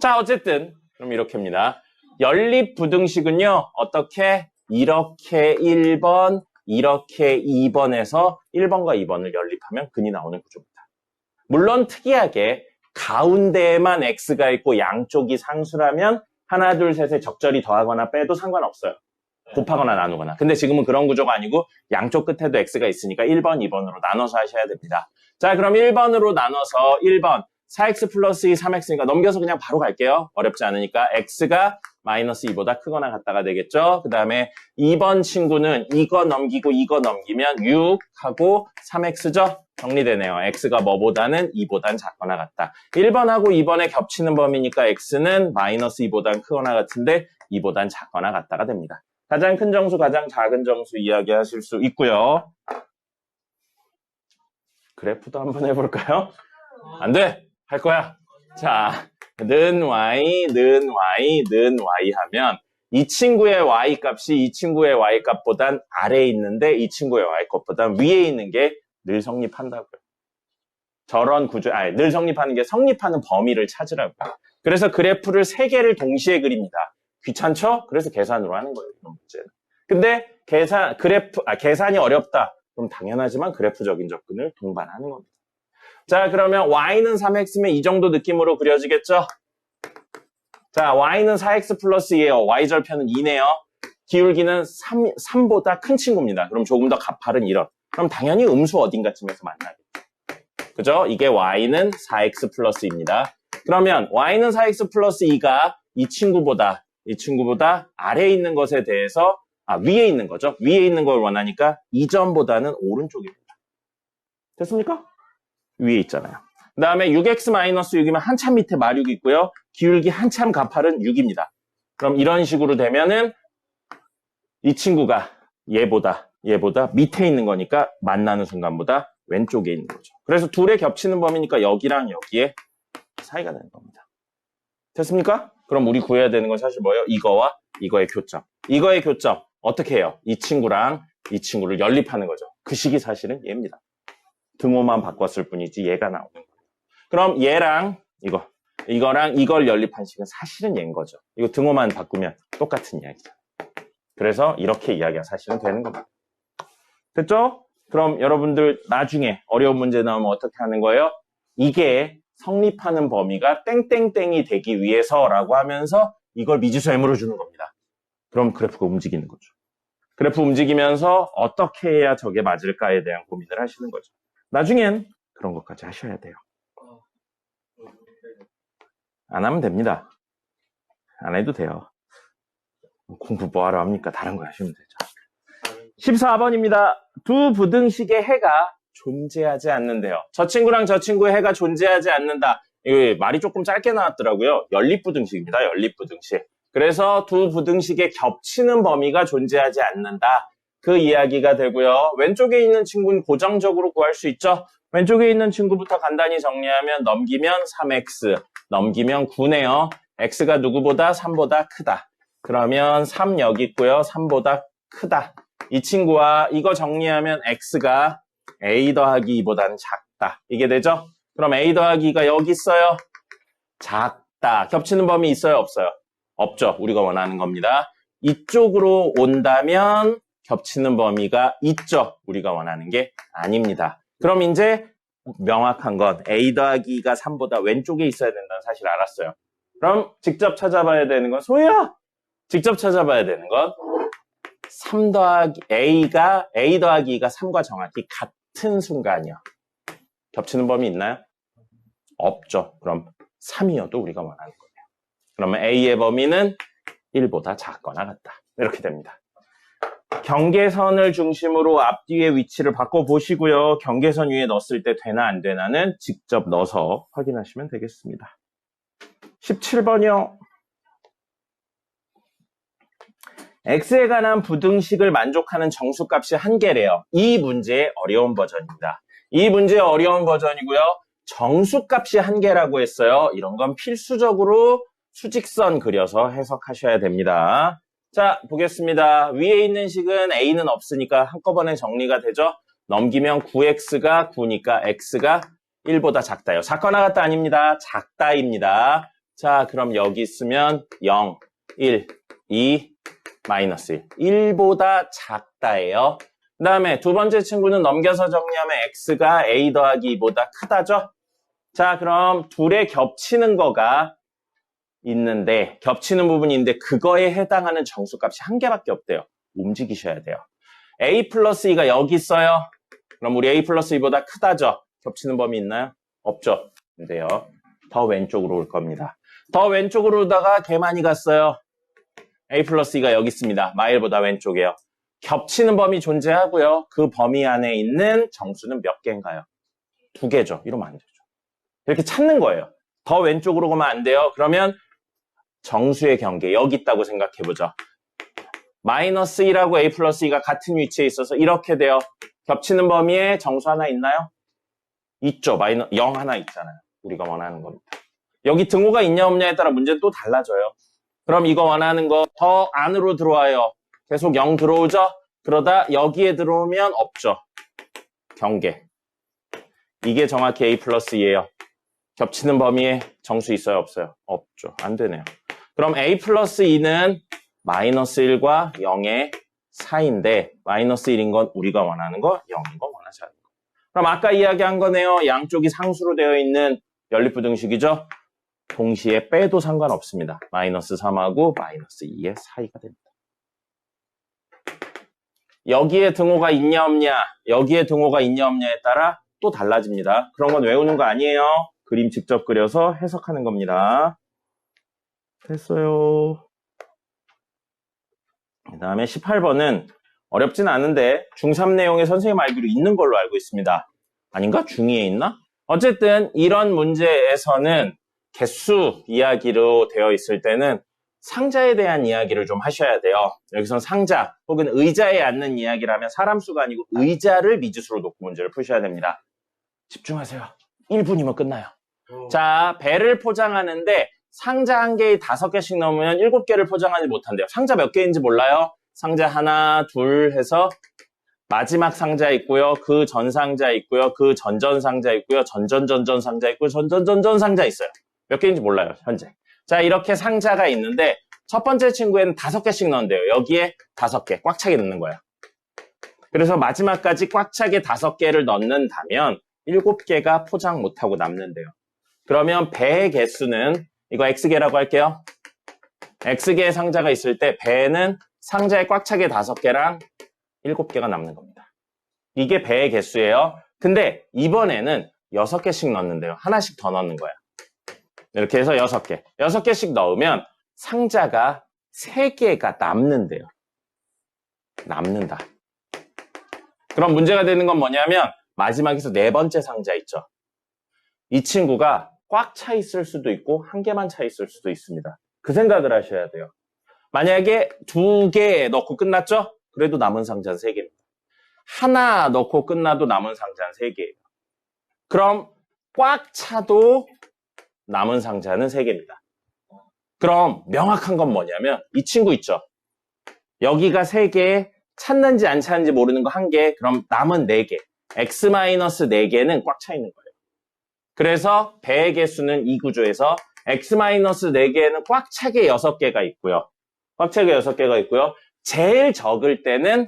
자, 어쨌든 그럼 이렇게입니다. 연립부등식은요. 어떻게 이렇게 1번, 이렇게 2번에서 1번과 2번을 연립하면 근이 나오는 구조입니다. 물론 특이하게 가운데에만 x가 있고 양쪽이 상수라면 하나, 둘, 셋에 적절히 더하거나 빼도 상관없어요. 곱하거나 나누거나. 근데 지금은 그런 구조가 아니고 양쪽 끝에도 x가 있으니까 1번, 2번으로 나눠서 하셔야 됩니다. 자, 그럼 1번으로 나눠서 1번 4x 플러스 2, 3x니까 넘겨서 그냥 바로 갈게요. 어렵지 않으니까 x가 마이너스 2보다 크거나 같다가 되겠죠. 그 다음에 2번 친구는 이거 넘기고 이거 넘기면 6하고 3x죠. 정리되네요. x가 뭐보다는 2보단 작거나 같다. 1번하고 2번에 겹치는 범위니까 x는 마이너스 2보단 크거나 같은데 2보단 작거나 같다가 됩니다. 가장 큰 정수, 가장 작은 정수 이야기하실 수 있고요. 그래프도 한번 해볼까요? 안 돼! 할 거야. 자, 는 y, 는 y, 는 y 하면 이 친구의 y 값이 이 친구의 y 값보단 아래에 있는데 이 친구의 y 값보단 위에 있는 게 늘 성립한다고요. 저런 구조, 늘 성립하는 게 성립하는 범위를 찾으라고요. 그래서 그래프를 3개를 동시에 그립니다. 귀찮죠? 그래서 계산으로 하는 거예요, 이런 문제는. 근데 계산이 어렵다. 그럼 당연하지만 그래프적인 접근을 동반하는 겁니다. 자, 그러면 y는 3x면 이 정도 느낌으로 그려지겠죠? 자, y는 4x 플러스 2예요. y절편은 2네요. 기울기는 3보다 큰 친구입니다. 그럼 조금 더 가파른 이런. 그럼 당연히 음수 어딘가쯤에서 만나겠죠. 그죠? 이게 y는 4x 플러스 2입니다. 그러면 y는 4x 플러스 2가 이 친구보다 아래에 있는 것에 대해서 위에 있는 거죠. 위에 있는 걸 원하니까 이 점보다는 오른쪽입니다. 됐습니까? 위에 있잖아요. 그 다음에 6x-6이면 한참 밑에 마륙이 있고요. 기울기 한참 가파른 6입니다. 그럼 이런 식으로 되면은 이 친구가 얘보다 밑에 있는 거니까 만나는 순간보다 왼쪽에 있는 거죠. 그래서 둘의 겹치는 범위니까 여기랑 여기에 사이가 되는 겁니다. 됐습니까? 그럼 우리 구해야 되는 건 사실 뭐예요? 이거와 이거의 교점. 이거의 교점 어떻게 해요? 이 친구랑 이 친구를 연립하는 거죠. 그 식이 사실은 얘입니다. 등호만 바꿨을 뿐이지 얘가 나오는 거예요. 그럼 얘랑 이거랑 이걸 연립한 식은 사실은 얘인 거죠. 이거 등호만 바꾸면 똑같은 이야기죠. 그래서 이렇게 이야기가 사실은 되는 겁니다. 됐죠? 그럼 여러분들 나중에 어려운 문제 나오면 어떻게 하는 거예요? 이게 성립하는 범위가 땡땡땡이 되기 위해서라고 하면서 이걸 미지수 m으로 주는 겁니다. 그럼 그래프가 움직이는 거죠. 그래프 움직이면서 어떻게 해야 저게 맞을까에 대한 고민을 하시는 거죠. 나중엔 그런 것까지 하셔야 돼요. 안 하면 됩니다. 안 해도 돼요. 공부 뭐하러 합니까? 다른 거 하시면 되죠. 14번입니다. 두 부등식의 해가 존재하지 않는데요. 저 친구랑 저 친구의 해가 존재하지 않는다. 이거 말이 조금 짧게 나왔더라고요. 연립부등식입니다. 연립부등식. 그래서 두 부등식의 겹치는 범위가 존재하지 않는다. 그 이야기가 되고요. 왼쪽에 있는 친구는 고정적으로 구할 수 있죠. 왼쪽에 있는 친구부터 간단히 정리하면 넘기면 3x, 넘기면 9네요. x가 누구보다? 3보다 크다. 그러면 3 여기 있고요. 3보다 크다. 이 친구와 이거 정리하면 x가 a 더하기 2보다는 작다. 이게 되죠? 그럼 a 더하기 2가 여기 있어요. 작다. 겹치는 범위 있어요? 없어요? 없죠. 우리가 원하는 겁니다. 이쪽으로 온다면 겹치는 범위가 있죠. 우리가 원하는 게 아닙니다. 그럼 이제 명확한 건 a 더하기 2가 3보다 왼쪽에 있어야 된다는 사실을 알았어요. 그럼 직접 찾아봐야 되는 건 소희야! 직접 찾아봐야 되는 건 a 더하기 2가 3과 정확히 같은 순간이요. 겹치는 범위 있나요? 없죠. 그럼 3이어도 우리가 원하는 거예요. 그러면 a의 범위는 1보다 작거나 같다. 이렇게 됩니다. 경계선을 중심으로 앞뒤의 위치를 바꿔보시고요. 경계선 위에 넣었을 때 되나 안 되나는 직접 넣어서 확인하시면 되겠습니다. 17번이요. x에 관한 부등식을 만족하는 정수값이 한 개래요. 이 문제의 어려운 버전입니다. 이 문제의 어려운 버전이고요. 정수값이 한 개라고 했어요. 이런 건 필수적으로 수직선 그려서 해석하셔야 됩니다. 자, 보겠습니다. 위에 있는 식은 a는 없으니까 한꺼번에 정리가 되죠. 넘기면 9x가 9니까 x가 1보다 작다요. 작거나 같다 아닙니다. 작다입니다. 자, 그럼 여기 있으면 0, 1, 2, 마이너스 1. 1보다 작다예요. 그 다음에 두 번째 친구는 넘겨서 정리하면 x가 a 더하기 2보다 크다죠? 자, 그럼 둘의 겹치는 거가 있는데, 겹치는 부분이 있는데 그거에 해당하는 정수값이 한 개밖에 없대요. 움직이셔야 돼요. a 플러스 2가 여기 있어요. 그럼 우리 a 플러스 2보다 크다죠? 겹치는 범위 있나요? 없죠? 근데요. 더 왼쪽으로 올 겁니다. 더 왼쪽으로 오다가 개 많이 갔어요. a 플러스 2가 여기 있습니다. 마일보다 왼쪽이에요. 겹치는 범위 존재하고요. 그 범위 안에 있는 정수는 몇 개인가요? 2개죠. 이러면 안 되죠. 이렇게 찾는 거예요. 더 왼쪽으로 가면 안 돼요. 그러면 정수의 경계 여기 있다고 생각해보죠. 마이너스 1하고 a 플러스 2가 같은 위치에 있어서 이렇게 돼요. 겹치는 범위에 정수 하나 있나요? 있죠. 0 하나 있잖아요. 우리가 원하는 겁니다. 여기 등호가 있냐 없냐에 따라 문제는 또 달라져요. 그럼 이거 원하는 거 더 안으로 들어와요. 계속 0 들어오죠? 그러다 여기에 들어오면 없죠. 경계. 이게 정확히 a 플러스 2예요. 겹치는 범위에 정수 있어요? 없어요? 없죠. 안 되네요. 그럼 a 플러스 2는 마이너스 1과 0의 사이인데 마이너스 1인 건 우리가 원하는 거, 0인 건 원하지 않는 거. 그럼 아까 이야기한 거네요. 양쪽이 상수로 되어 있는 연립부등식이죠. 동시에 빼도 상관없습니다. 마이너스 3하고 마이너스 2의 사이가 됩니다. 여기에 등호가 있냐 없냐, 여기에 등호가 있냐 없냐에 따라 또 달라집니다. 그런 건 외우는 거 아니에요. 그림 직접 그려서 해석하는 겁니다. 됐어요. 그 다음에 18번은 어렵진 않은데 중3 내용에 선생님 알기로 있는 걸로 알고 있습니다. 아닌가? 중2에 있나? 어쨌든 이런 문제에서는 개수 이야기로 되어 있을 때는 상자에 대한 이야기를 좀 하셔야 돼요. 여기선 상자 혹은 의자에 앉는 이야기라면 사람 수가 아니고 의자를 미지수로 놓고 문제를 푸셔야 됩니다. 집중하세요. 1분이면 끝나요. 자, 배를 포장하는데 상자 한 개에 5개씩 넣으면 7개를 포장하지 못한대요. 상자 몇 개인지 몰라요? 상자 하나, 둘 해서 마지막 상자 있고요. 그 전 상자 있고요. 그 전전 상자 있고요. 전전전전 상자 있고요. 전전전전 상자 있어요. 몇 개인지 몰라요, 현재. 자, 이렇게 상자가 있는데 첫 번째 친구에는 5개씩 넣은대요. 여기에 5개, 꽉 차게 넣는 거예요. 그래서 마지막까지 꽉 차게 5개를 넣는다면 7개가 포장 못하고 남는데요. 그러면 배의 개수는 이거 X개라고 할게요. X개의 상자가 있을 때 배는 상자에 꽉 차게 5개랑 7개가 남는 겁니다. 이게 배의 개수예요. 근데 이번에는 6개씩 넣는데요. 하나씩 더 넣는 거예요. 이렇게 해서 6개. 6개씩 넣으면 상자가 3개가 남는데요. 남는다. 그럼 문제가 되는 건 뭐냐면 마지막에서 4번째 상자 있죠. 이 친구가 꽉 차 있을 수도 있고 한 개만 차 있을 수도 있습니다. 그 생각을 하셔야 돼요. 만약에 2개 넣고 끝났죠? 그래도 남은 상자는 3개입니다. 하나 넣고 끝나도 남은 상자는 3개예요. 그럼 꽉 차도 남은 상자는 3개입니다. 그럼 명확한 건 뭐냐면 이 친구 있죠? 여기가 3개, 찾는지 안 찾는지 모르는 거 1개, 그럼 남은 4개. x-4개는 꽉 차 있는 거예요. 그래서 배의 개수는 이 구조에서 x-4개에는 꽉 차게 6개가 있고요. 꽉 차게 6개가 있고요. 제일 적을 때는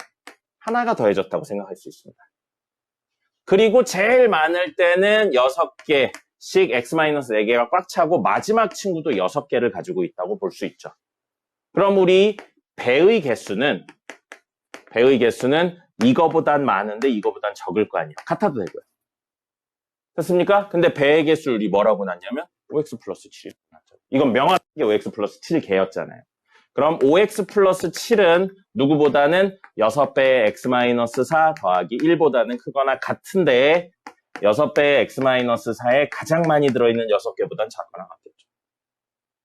하나가 더해졌다고 생각할 수 있습니다. 그리고 제일 많을 때는 6개씩 x-4개가 꽉 차고 마지막 친구도 6개를 가지고 있다고 볼 수 있죠. 그럼 우리 배의 개수는 이거보단 많은데 이거보단 적을 거 아니에요. 같아도 되고요. 됐습니까? 근데 배의 개수율이 뭐라고 났냐면 5x 플러스 7이 났죠. 이건 명확하게 5x 플러스 7개였잖아요. 그럼 5x 플러스 7은 누구보다는 6배의 x-4 더하기 1보다는 크거나 같은데 6배의 x-4에 가장 많이 들어있는 6개보다는 작거나 같겠죠.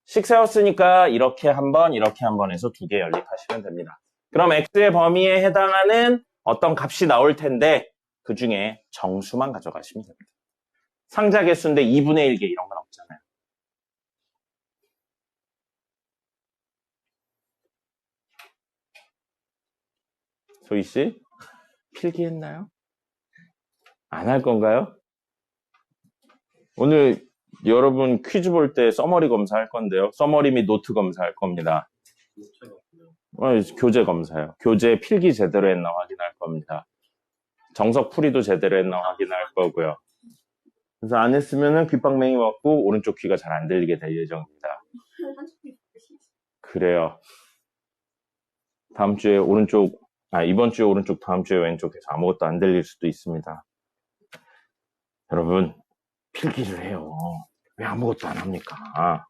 식 세웠으니까 이렇게 한 번, 이렇게 한 번 해서 2개 연립하시면 됩니다. 그럼 x의 범위에 해당하는 어떤 값이 나올 텐데 그 중에 정수만 가져가시면 됩니다. 상자 개수인데 2분의 1개 이런 건 없잖아요. 소희씨, 필기했나요? 안 할 건가요? 오늘 여러분 퀴즈 볼 때 써머리 검사할 건데요. 써머리 및 노트 검사할 겁니다. 교재 검사요. 교재 필기 제대로 했나 확인할 겁니다. 정석 풀이도 제대로 했나 확인할 거고요. 그래서 안 했으면은 귓방맹이 맞고 오른쪽 귀가 잘 안 들리게 될 예정입니다. 그래요. 다음 주에 오른쪽, 이번 주에 오른쪽, 다음 주에 왼쪽에서 아무것도 안 들릴 수도 있습니다. 여러분, 필기를 해요. 왜 아무것도 안 합니까?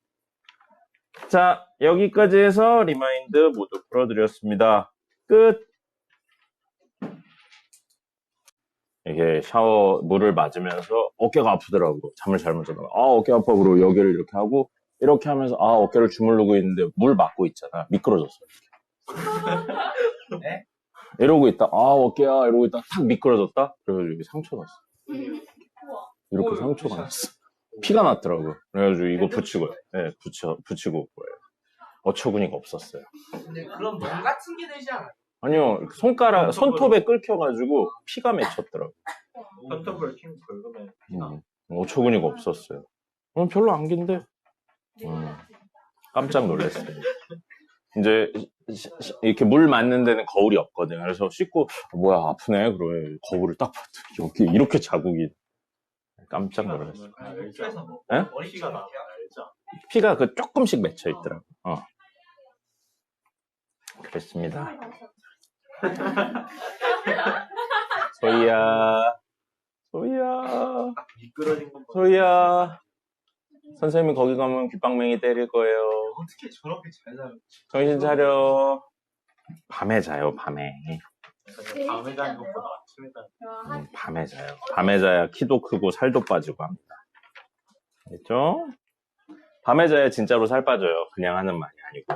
자, 여기까지 해서 리마인드 모두 풀어드렸습니다. 끝! 이게 샤워 물을 맞으면서 어깨가 아프더라고. 잠을 잘못 자다가 어깨 아파. 그러고 여기를 이렇게 하고 이렇게 하면서 어깨를 주물르고 있는데 물 맞고 있잖아. 미끄러졌어요. 네? 이러고 있다. 어깨야 이러고 있다. 탁 미끄러졌다. 그래가지고 여기 상처 났어. 이렇게 상처가 났어. 피가 났더라고. 그래가지고 이거 붙이고, 네, 붙이고 올 거예요. 어처구니가 없었어요. 근데 그런 멍 같은 게 되지 않아요? 아니요, 손톱에 끓여가지고 피가 맺혔더라고. 손톱을 킹 긁으면 어처구니가 없었어요. 별로 안 긴데. 깜짝 놀랐어요. 이제 이렇게 물 맞는 데는 거울이 없거든요. 그래서 씻고 뭐야 아프네. 그러면 거울을 딱 봤더니 여기 이렇게 자국이. 깜짝 놀랐어요. 알죠? 네? 피가 나면 알죠? 피가 조금씩 맺혀 있더라고. 그랬습니다. 소희야. 미끄러진 건 소희야. 선생님이 거기 가면 귓방맹이 때릴 거예요. 어떻게 저렇게 잘 자요? 정신 차려. 밤에 자요, 밤에. 밤에 자는 것보다 아침에 자는 밤에 자요. 밤에 자야 키도 크고 살도 빠지고 합니다. 알겠죠? 밤에 자야 진짜로 살 빠져요. 그냥 하는 말이 아니고.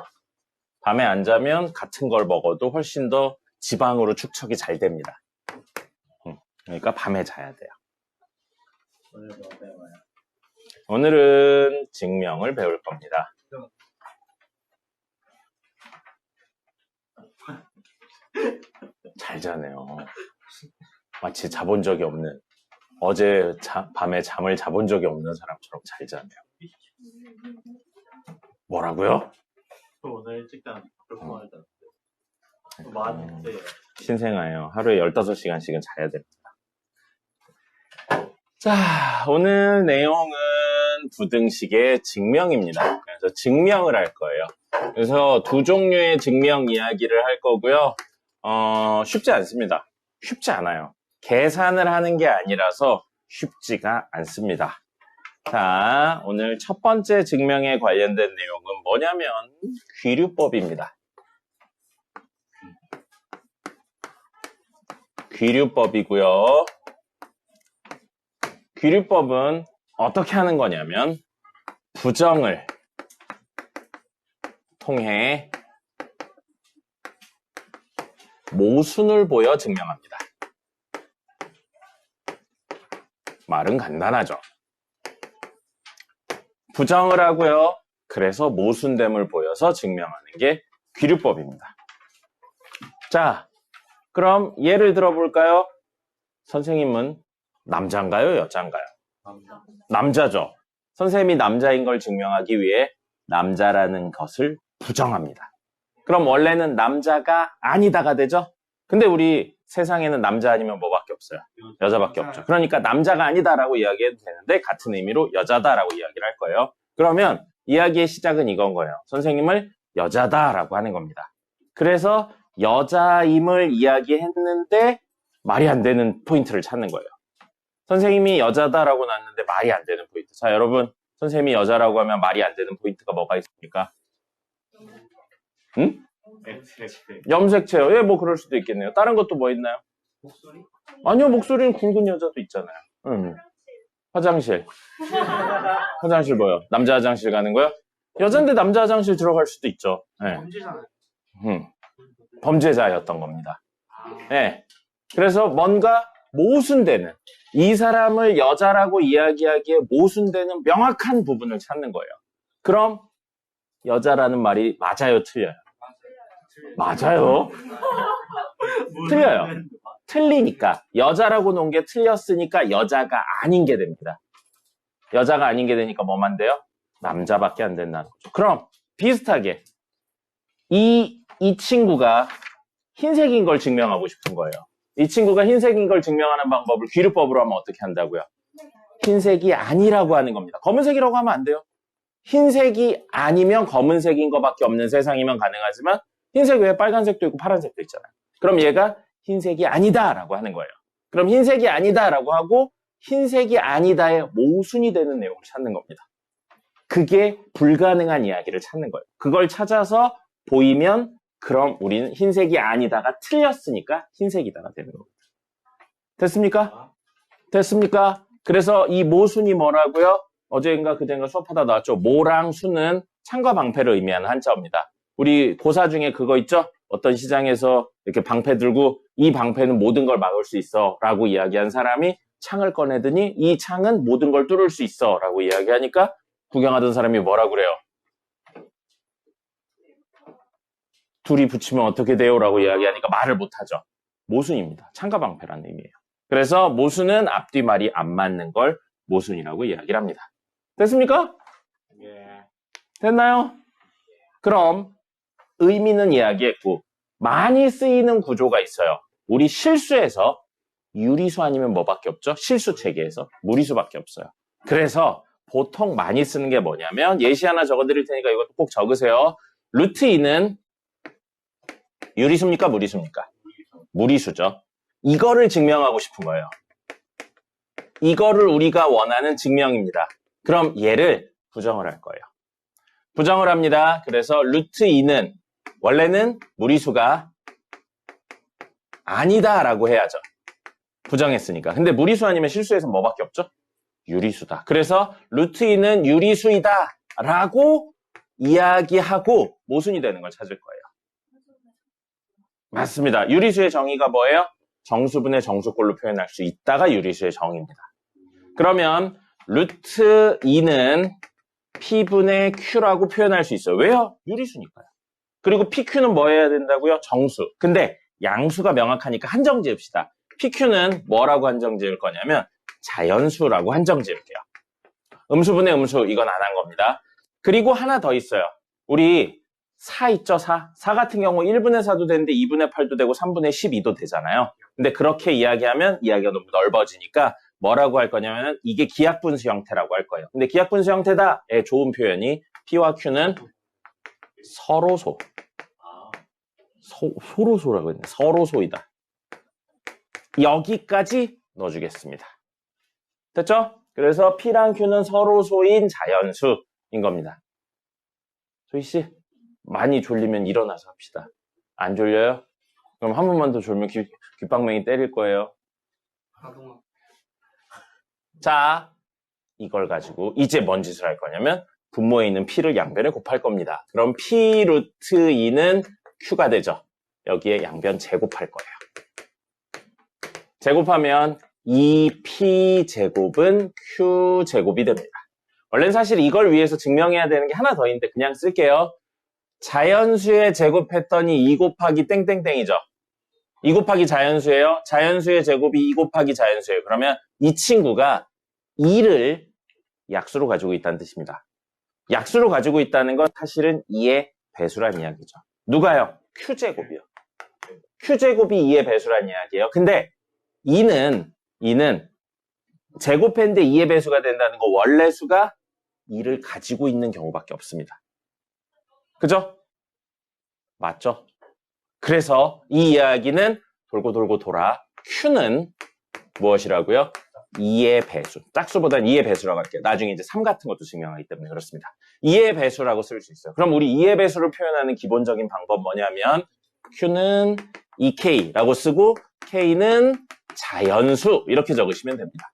밤에 안 자면 같은 걸 먹어도 훨씬 더 지방으로 축척이 잘 됩니다. 그러니까 밤에 자야 돼요. 오늘 뭐 배워요? 오늘은 증명을 배울 겁니다. 잘 자네요. 마치 자본 적이 없는, 어제 밤에 잠을 자본 적이 없는 사람처럼 잘 자네요. 뭐라고요? 오늘 일찍 자는 그렇고 하자. 많이 돼요. 신생아예요. 하루에 15시간씩은 자야 됩니다. 자, 오늘 내용은 부등식의 증명입니다. 그래서 증명을 할 거예요. 그래서 두 종류의 증명 이야기를 할 거고요. 쉽지 않습니다. 쉽지 않아요. 계산을 하는 게 아니라서 쉽지가 않습니다. 자, 오늘 첫 번째 증명에 관련된 내용은 뭐냐면 귀류법입니다. 귀류법이고요. 귀류법은 어떻게 하는 거냐면 부정을 통해 모순을 보여 증명합니다. 말은 간단하죠. 부정을 하고요. 그래서 모순됨을 보여서 증명하는 게 귀류법입니다. 자, 그럼 예를 들어볼까요? 선생님은 남자인가요? 여자인가요? 남자죠. 선생님이 남자인 걸 증명하기 위해 남자라는 것을 부정합니다. 그럼 원래는 남자가 아니다가 되죠? 근데 우리 세상에는 남자 아니면 뭐밖에 없어요? 여자밖에 없죠. 그러니까 남자가 아니다라고 이야기해도 되는데 같은 의미로 여자다라고 이야기를 할 거예요. 그러면 이야기의 시작은 이건 거예요. 선생님을 여자다라고 하는 겁니다. 그래서 여자임을 이야기했는데 말이 안 되는 포인트를 찾는 거예요. 선생님이 여자다라고 놨는데 말이 안 되는 포인트. 자, 여러분, 선생님이 여자라고 하면 말이 안 되는 포인트가 뭐가 있습니까? 응? 염색체요. 예, 뭐 그럴 수도 있겠네요. 다른 것도 뭐 있나요? 목소리? 아니요, 목소리는 굵은 여자도 있잖아요. 화장실. 화장실 뭐요? 남자 화장실 가는 거요? 여잔데 남자 화장실 들어갈 수도 있죠. 네. 범죄잖아요. 범죄자였던 겁니다. 네. 그래서 뭔가 모순되는, 이 사람을 여자라고 이야기하기에 모순되는 명확한 부분을 찾는 거예요. 그럼 여자라는 말이 맞아요, 틀려요? 맞아요. 틀려요. 틀리니까. 여자라고 놓은 게 틀렸으니까 여자가 아닌 게 됩니다. 여자가 아닌 게 되니까 뭐만 돼요? 남자밖에 안 된다는 거죠. 그럼 비슷하게 이 이 친구가 흰색인 걸 증명하고 싶은 거예요. 이 친구가 흰색인 걸 증명하는 방법을 귀류법으로 하면 어떻게 한다고요? 흰색이 아니라고 하는 겁니다. 검은색이라고 하면 안 돼요. 흰색이 아니면 검은색인 것밖에 없는 세상이면 가능하지만 흰색 외에 빨간색도 있고 파란색도 있잖아요. 그럼 얘가 흰색이 아니다라고 하는 거예요. 그럼 흰색이 아니다라고 하고 흰색이 아니다의 모순이 되는 내용을 찾는 겁니다. 그게 불가능한 이야기를 찾는 거예요. 그걸 찾아서 보이면 그럼 우리는 흰색이 아니다가 틀렸으니까 흰색이다가 되는 겁니다. 됐습니까? 됐습니까? 그래서 이 모순이 뭐라고요? 어제인가 그제인가 수업하다 나왔죠. 모랑 수는 창과 방패를 의미하는 한자어입니다. 우리 고사 중에 그거 있죠? 어떤 시장에서 이렇게 방패 들고 이 방패는 모든 걸 막을 수 있어 라고 이야기한 사람이 창을 꺼내더니 이 창은 모든 걸 뚫을 수 있어 라고 이야기하니까 구경하던 사람이 뭐라 그래요? 둘이 붙이면 어떻게 돼요? 라고 이야기하니까 말을 못하죠. 모순입니다. 창과 방패라는 의미예요. 그래서 모순은 앞뒤 말이 안 맞는 걸 모순이라고 이야기를 합니다. 됐습니까? 예. 됐나요? 그럼 의미는 이야기했고 많이 쓰이는 구조가 있어요. 우리 실수에서 유리수 아니면 뭐밖에 없죠? 실수 체계에서 무리수밖에 없어요. 그래서 보통 많이 쓰는 게 뭐냐면 예시 하나 적어드릴 테니까 이것도 꼭 적으세요. 루트 2는 유리수입니까? 무리수입니까? 무리수죠. 이거를 증명하고 싶은 거예요. 이거를 우리가 원하는 증명입니다. 그럼 얘를 부정을 할 거예요. 부정을 합니다. 그래서 루트 2는 원래는 무리수가 아니다라고 해야죠. 부정했으니까. 근데 무리수 아니면 실수에서 뭐밖에 없죠? 유리수다. 그래서 루트 2는 유리수이다 라고 이야기하고 모순이 되는 걸 찾을 거예요. 맞습니다. 유리수의 정의가 뭐예요? 정수분의 정수꼴로 표현할 수 있다가 유리수의 정의입니다. 그러면 루트 2는 P분의 Q라고 표현할 수 있어요. 왜요? 유리수니까요. 그리고 PQ는 뭐 해야 된다고요? 정수. 근데 양수가 명확하니까 한정 지읍시다. PQ는 뭐라고 한정 지을 거냐면 자연수라고 한정 지을게요. 음수분의 음수 이건 안 한 겁니다. 그리고 하나 더 있어요. 우리 4 있죠? 4 같은 경우 1분의 4도 되는데 2분의 8도 되고 3분의 12도 되잖아요. 근데 그렇게 이야기하면 이야기가 너무 넓어지니까 뭐라고 할 거냐면 이게 기하분수 형태라고 할 거예요. 근데 기하분수 형태다의 좋은 표현이 P와 Q는 서로소. 소로소라고 했네. 서로소이다. 여기까지 넣어주겠습니다. 됐죠? 그래서 P랑 Q는 서로소인 자연수인 겁니다. 소희씨, 많이 졸리면 일어나서 합시다. 안 졸려요? 그럼 한 번만 더 졸면 귓방맹이 때릴 거예요. 자, 이걸 가지고 이제 뭔 짓을 할 거냐면 분모에 있는 P를 양변에 곱할 겁니다. 그럼 P 루트 2는 Q가 되죠. 여기에 양변 제곱할 거예요. 제곱하면 2P 제곱은 Q 제곱이 됩니다. 원래는 사실 이걸 위해서 증명해야 되는 게 하나 더 있는데 그냥 쓸게요. 자연수에 제곱했더니 2 곱하기 땡땡땡이죠. 2 곱하기 자연수예요. 자연수의 제곱이 2 곱하기 자연수예요. 그러면 이 친구가 2를 약수로 가지고 있다는 뜻입니다. 약수로 가지고 있다는 건 사실은 2의 배수란 이야기죠. 누가요? Q제곱이요. Q제곱이 2의 배수란 이야기예요. 근데 2는 제곱했는데 2의 배수가 된다는 거 원래 수가 2를 가지고 있는 경우밖에 없습니다. 그죠? 맞죠? 그래서 이 이야기는 돌고 돌고 돌아 Q는 무엇이라고요? 2의 배수. 짝수보다는 2의 배수라고 할게요. 나중에 이제 3 같은 것도 증명하기 때문에 그렇습니다. 2의 배수라고 쓸 수 있어요. 그럼 우리 2의 배수를 표현하는 기본적인 방법 뭐냐면 Q는 2K라고 쓰고 K는 자연수 이렇게 적으시면 됩니다.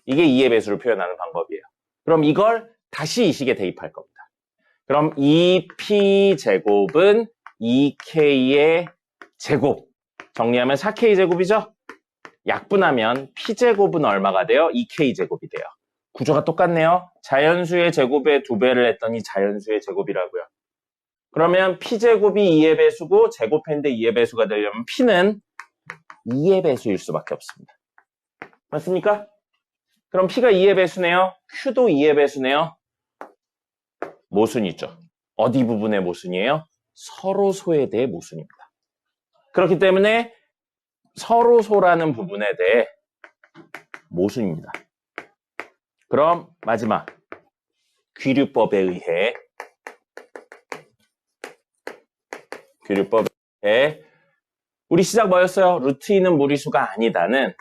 이게 2의 배수를 표현하는 방법이에요. 그럼 이걸 다시 이 식에 대입할 겁니다. 그럼 2P 제곱은 2K의 제곱. 정리하면 4K 제곱이죠? 약분하면 P제곱은 얼마가 돼요? 2K 제곱이 돼요. 구조가 똑같네요. 자연수의 제곱에 2배를 했더니 자연수의 제곱이라고요. 그러면 P제곱이 2의 배수고 제곱했는데 2의 배수가 되려면 P는 2의 배수일 수밖에 없습니다. 맞습니까? 그럼 P가 2의 배수네요. Q도 2의 배수네요. 모순이죠. 어디 부분의 모순이에요? 서로소에 대해 모순입니다. 그렇기 때문에 서로소라는 부분에 대해 모순입니다. 그럼 마지막 귀류법에 의해 우리 시작 뭐였어요? 루트 2는 무리수가 아니다는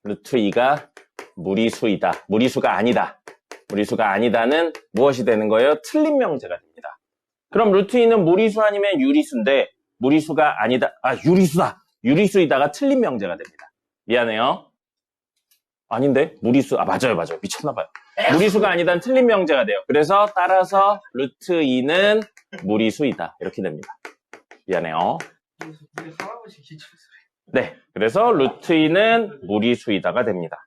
루트 2가 무리수이다. 무리수가 아니다. 무리수가 아니다는 무엇이 되는 거예요? 틀린 명제가 됩니다. 그럼 루트 2는 무리수 아니면 유리수인데 무리수가 아니다. 유리수다. 유리수이다가 틀린 명제가 됩니다. 미안해요. 아닌데? 무리수. 맞아요. 미쳤나봐요. 무리수가 아니다는 틀린 명제가 돼요. 그래서 따라서 루트 2는 무리수이다. 이렇게 됩니다. 미안해요. 네. 그래서 루트 2는 무리수이다가 됩니다.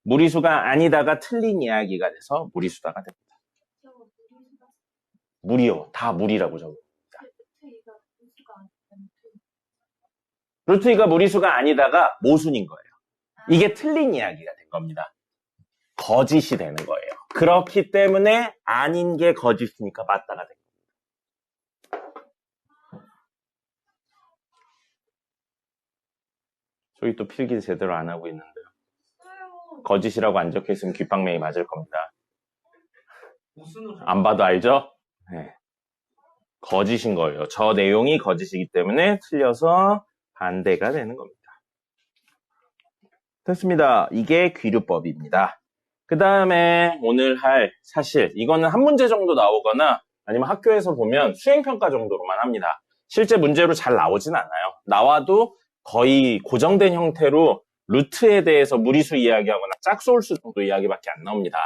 무리수가 아니다가 틀린 이야기가 돼서 무리수다가 됩니다. 무리요. 다 무리라고 적어요. 루트 2가 무리수가 아니다가 모순인 거예요. 이게 틀린 이야기가 된 겁니다. 거짓이 되는 거예요. 그렇기 때문에 아닌 게 거짓이니까 맞다가 된 겁니다. 저희 또 필기 제대로 안 하고 있는데요. 거짓이라고 안 적혀있으면 귓방맹이 맞을 겁니다. 안 봐도 알죠? 네. 거짓인 거예요. 저 내용이 거짓이기 때문에 틀려서 반대가 되는 겁니다. 됐습니다. 이게 귀류법입니다. 그 다음에 오늘 할 사실 이거는 한 문제 정도 나오거나 아니면 학교에서 보면 수행평가 정도로만 합니다. 실제 문제로 잘 나오진 않아요. 나와도 거의 고정된 형태로 루트에 대해서 무리수 이야기하거나 짝수홀수 정도 이야기밖에 안 나옵니다.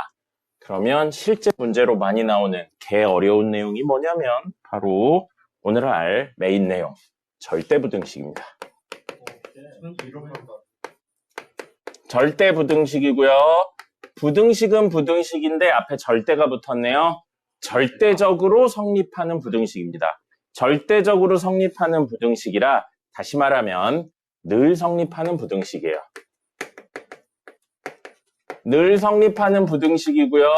그러면 실제 문제로 많이 나오는 개 어려운 내용이 뭐냐면 바로 오늘 할 메인 내용 절대부등식입니다. 절대부등식이고요. 부등식은 부등식인데 앞에 절대가 붙었네요. 절대적으로 성립하는 부등식입니다. 절대적으로 성립하는 부등식이라 다시 말하면 늘 성립하는 부등식이에요. 늘 성립하는 부등식이고요.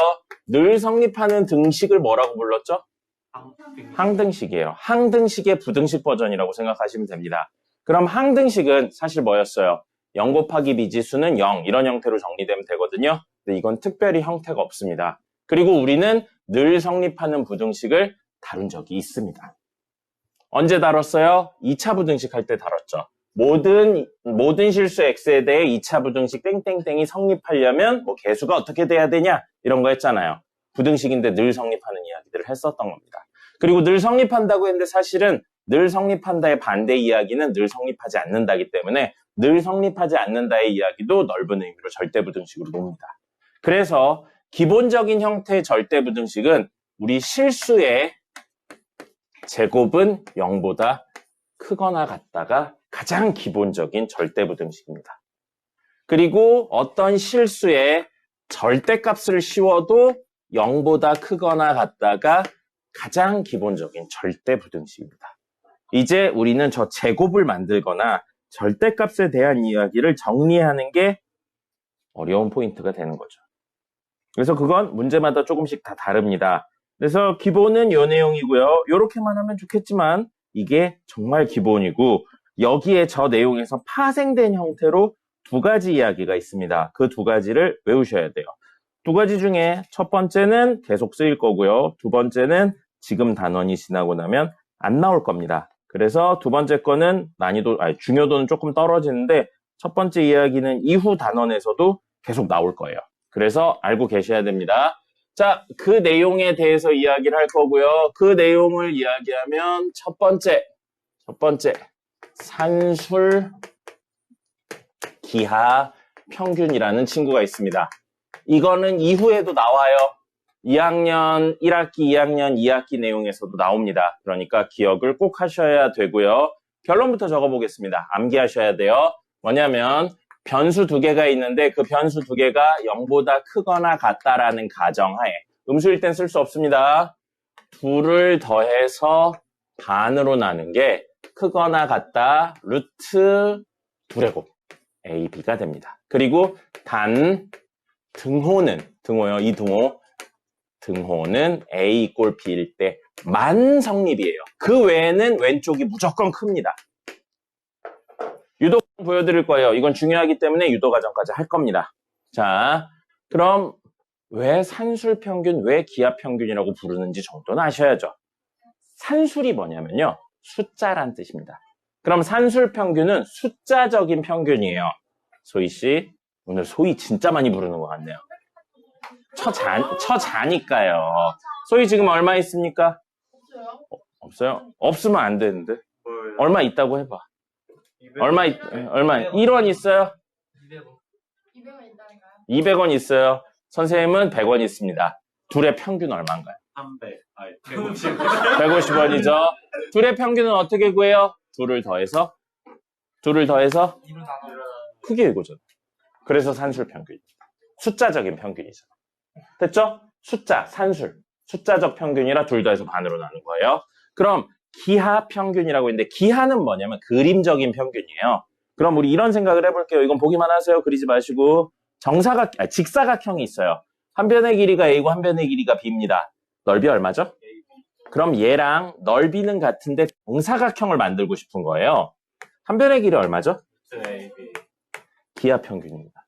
늘 성립하는 등식을 뭐라고 불렀죠? 항등식이에요. 항등식의 부등식 버전이라고 생각하시면 됩니다. 그럼 항등식은 사실 뭐였어요? 0 곱하기 미지수는 0 이런 형태로 정리되면 되거든요. 근데 이건 특별히 형태가 없습니다. 그리고 우리는 늘 성립하는 부등식을 다룬 적이 있습니다. 언제 다뤘어요? 2차 부등식 할 때 다뤘죠. 모든 실수 x에 대해 2차 부등식 땡땡땡이 성립하려면 뭐 개수가 어떻게 돼야 되냐 이런 거 했잖아요. 부등식인데 늘 성립하는 이야기들을 했었던 겁니다. 그리고 늘 성립한다고 했는데 사실은 늘 성립한다의 반대 이야기는 늘 성립하지 않는다기 때문에 늘 성립하지 않는다의 이야기도 넓은 의미로 절대부등식으로 놉니다. 그래서 기본적인 형태의 절대부등식은 우리 실수의 제곱은 0보다 크거나 같다가 가장 기본적인 절대부등식입니다. 그리고 어떤 실수의 절대값을 씌워도 0보다 크거나 같다가 가장 기본적인 절대부등식입니다. 이제 우리는 저 제곱을 만들거나 절대값에 대한 이야기를 정리하는 게 어려운 포인트가 되는 거죠. 그래서 그건 문제마다 조금씩 다 다릅니다. 그래서 기본은 이 내용이고요. 이렇게만 하면 좋겠지만 이게 정말 기본이고 여기에 저 내용에서 파생된 형태로 두 가지 이야기가 있습니다. 그 두 가지를 외우셔야 돼요. 두 가지 중에 첫 번째는 계속 쓰일 거고요. 두 번째는 지금 단원이 지나고 나면 안 나올 겁니다. 그래서 두 번째 거는 중요도는 조금 떨어지는데 첫 번째 이야기는 이후 단원에서도 계속 나올 거예요. 그래서 알고 계셔야 됩니다. 자, 그 내용에 대해서 이야기를 할 거고요. 그 내용을 이야기하면 첫 번째 산술 기하 평균이라는 친구가 있습니다. 이거는 이후에도 나와요. 2학년 1학기, 2학년 2학기 내용에서도 나옵니다. 그러니까 기억을 꼭 하셔야 되고요. 결론부터 적어보겠습니다. 암기하셔야 돼요. 뭐냐면 변수 두 개가 있는데 그 변수 두 개가 0보다 크거나 같다라는 가정하에 음수일 땐 쓸 수 없습니다. 둘을 더해서 반으로 나눈 게 크거나 같다 루트 2의 곱 a, b가 됩니다. 그리고 단 등호요. 이 등호는 a = b일 때 만 성립이에요. 그 외에는 왼쪽이 무조건 큽니다. 유도과정 보여드릴 거예요. 이건 중요하기 때문에 유도과정까지 할 겁니다. 자, 그럼 왜 산술평균, 왜 기하평균이라고 부르는지 정도는 아셔야죠. 산술이 뭐냐면요. 숫자란 뜻입니다. 그럼 산술평균은 숫자적인 평균이에요. 소희씨, 오늘 소희 진짜 많이 부르는 것 같네요. 처자니까요. 소희 지금 얼마 있습니까? 없어요. 없어요? 없으면 안 되는데. 뭘. 얼마 있다고 해봐. 얼마 1원 있어요? 200원 있다니까요. 200원 있어요. 선생님은 100원 있습니다. 둘의 평균 얼마인가요? 300. 아니, 150. 150원이죠. 둘의 평균은 어떻게 구해요? 둘을 더해서 크게 읽어줘. 그래서 산술평균입니다. 숫자적인 평균이죠. 됐죠? 숫자, 산술. 숫자적 평균이라 둘 더해서 반으로 나눈 거예요. 그럼 기하평균이라고 있는데 기하는 뭐냐면 그림적인 평균이에요. 그럼 우리 이런 생각을 해볼게요. 이건 보기만 하세요. 그리지 마시고 직사각형이 있어요. 한 변의 길이가 A고 한 변의 길이가 B입니다. 넓이 얼마죠? 그럼 얘랑 넓이는 같은데 정사각형을 만들고 싶은 거예요. 한 변의 길이 얼마죠? 기하평균입니다.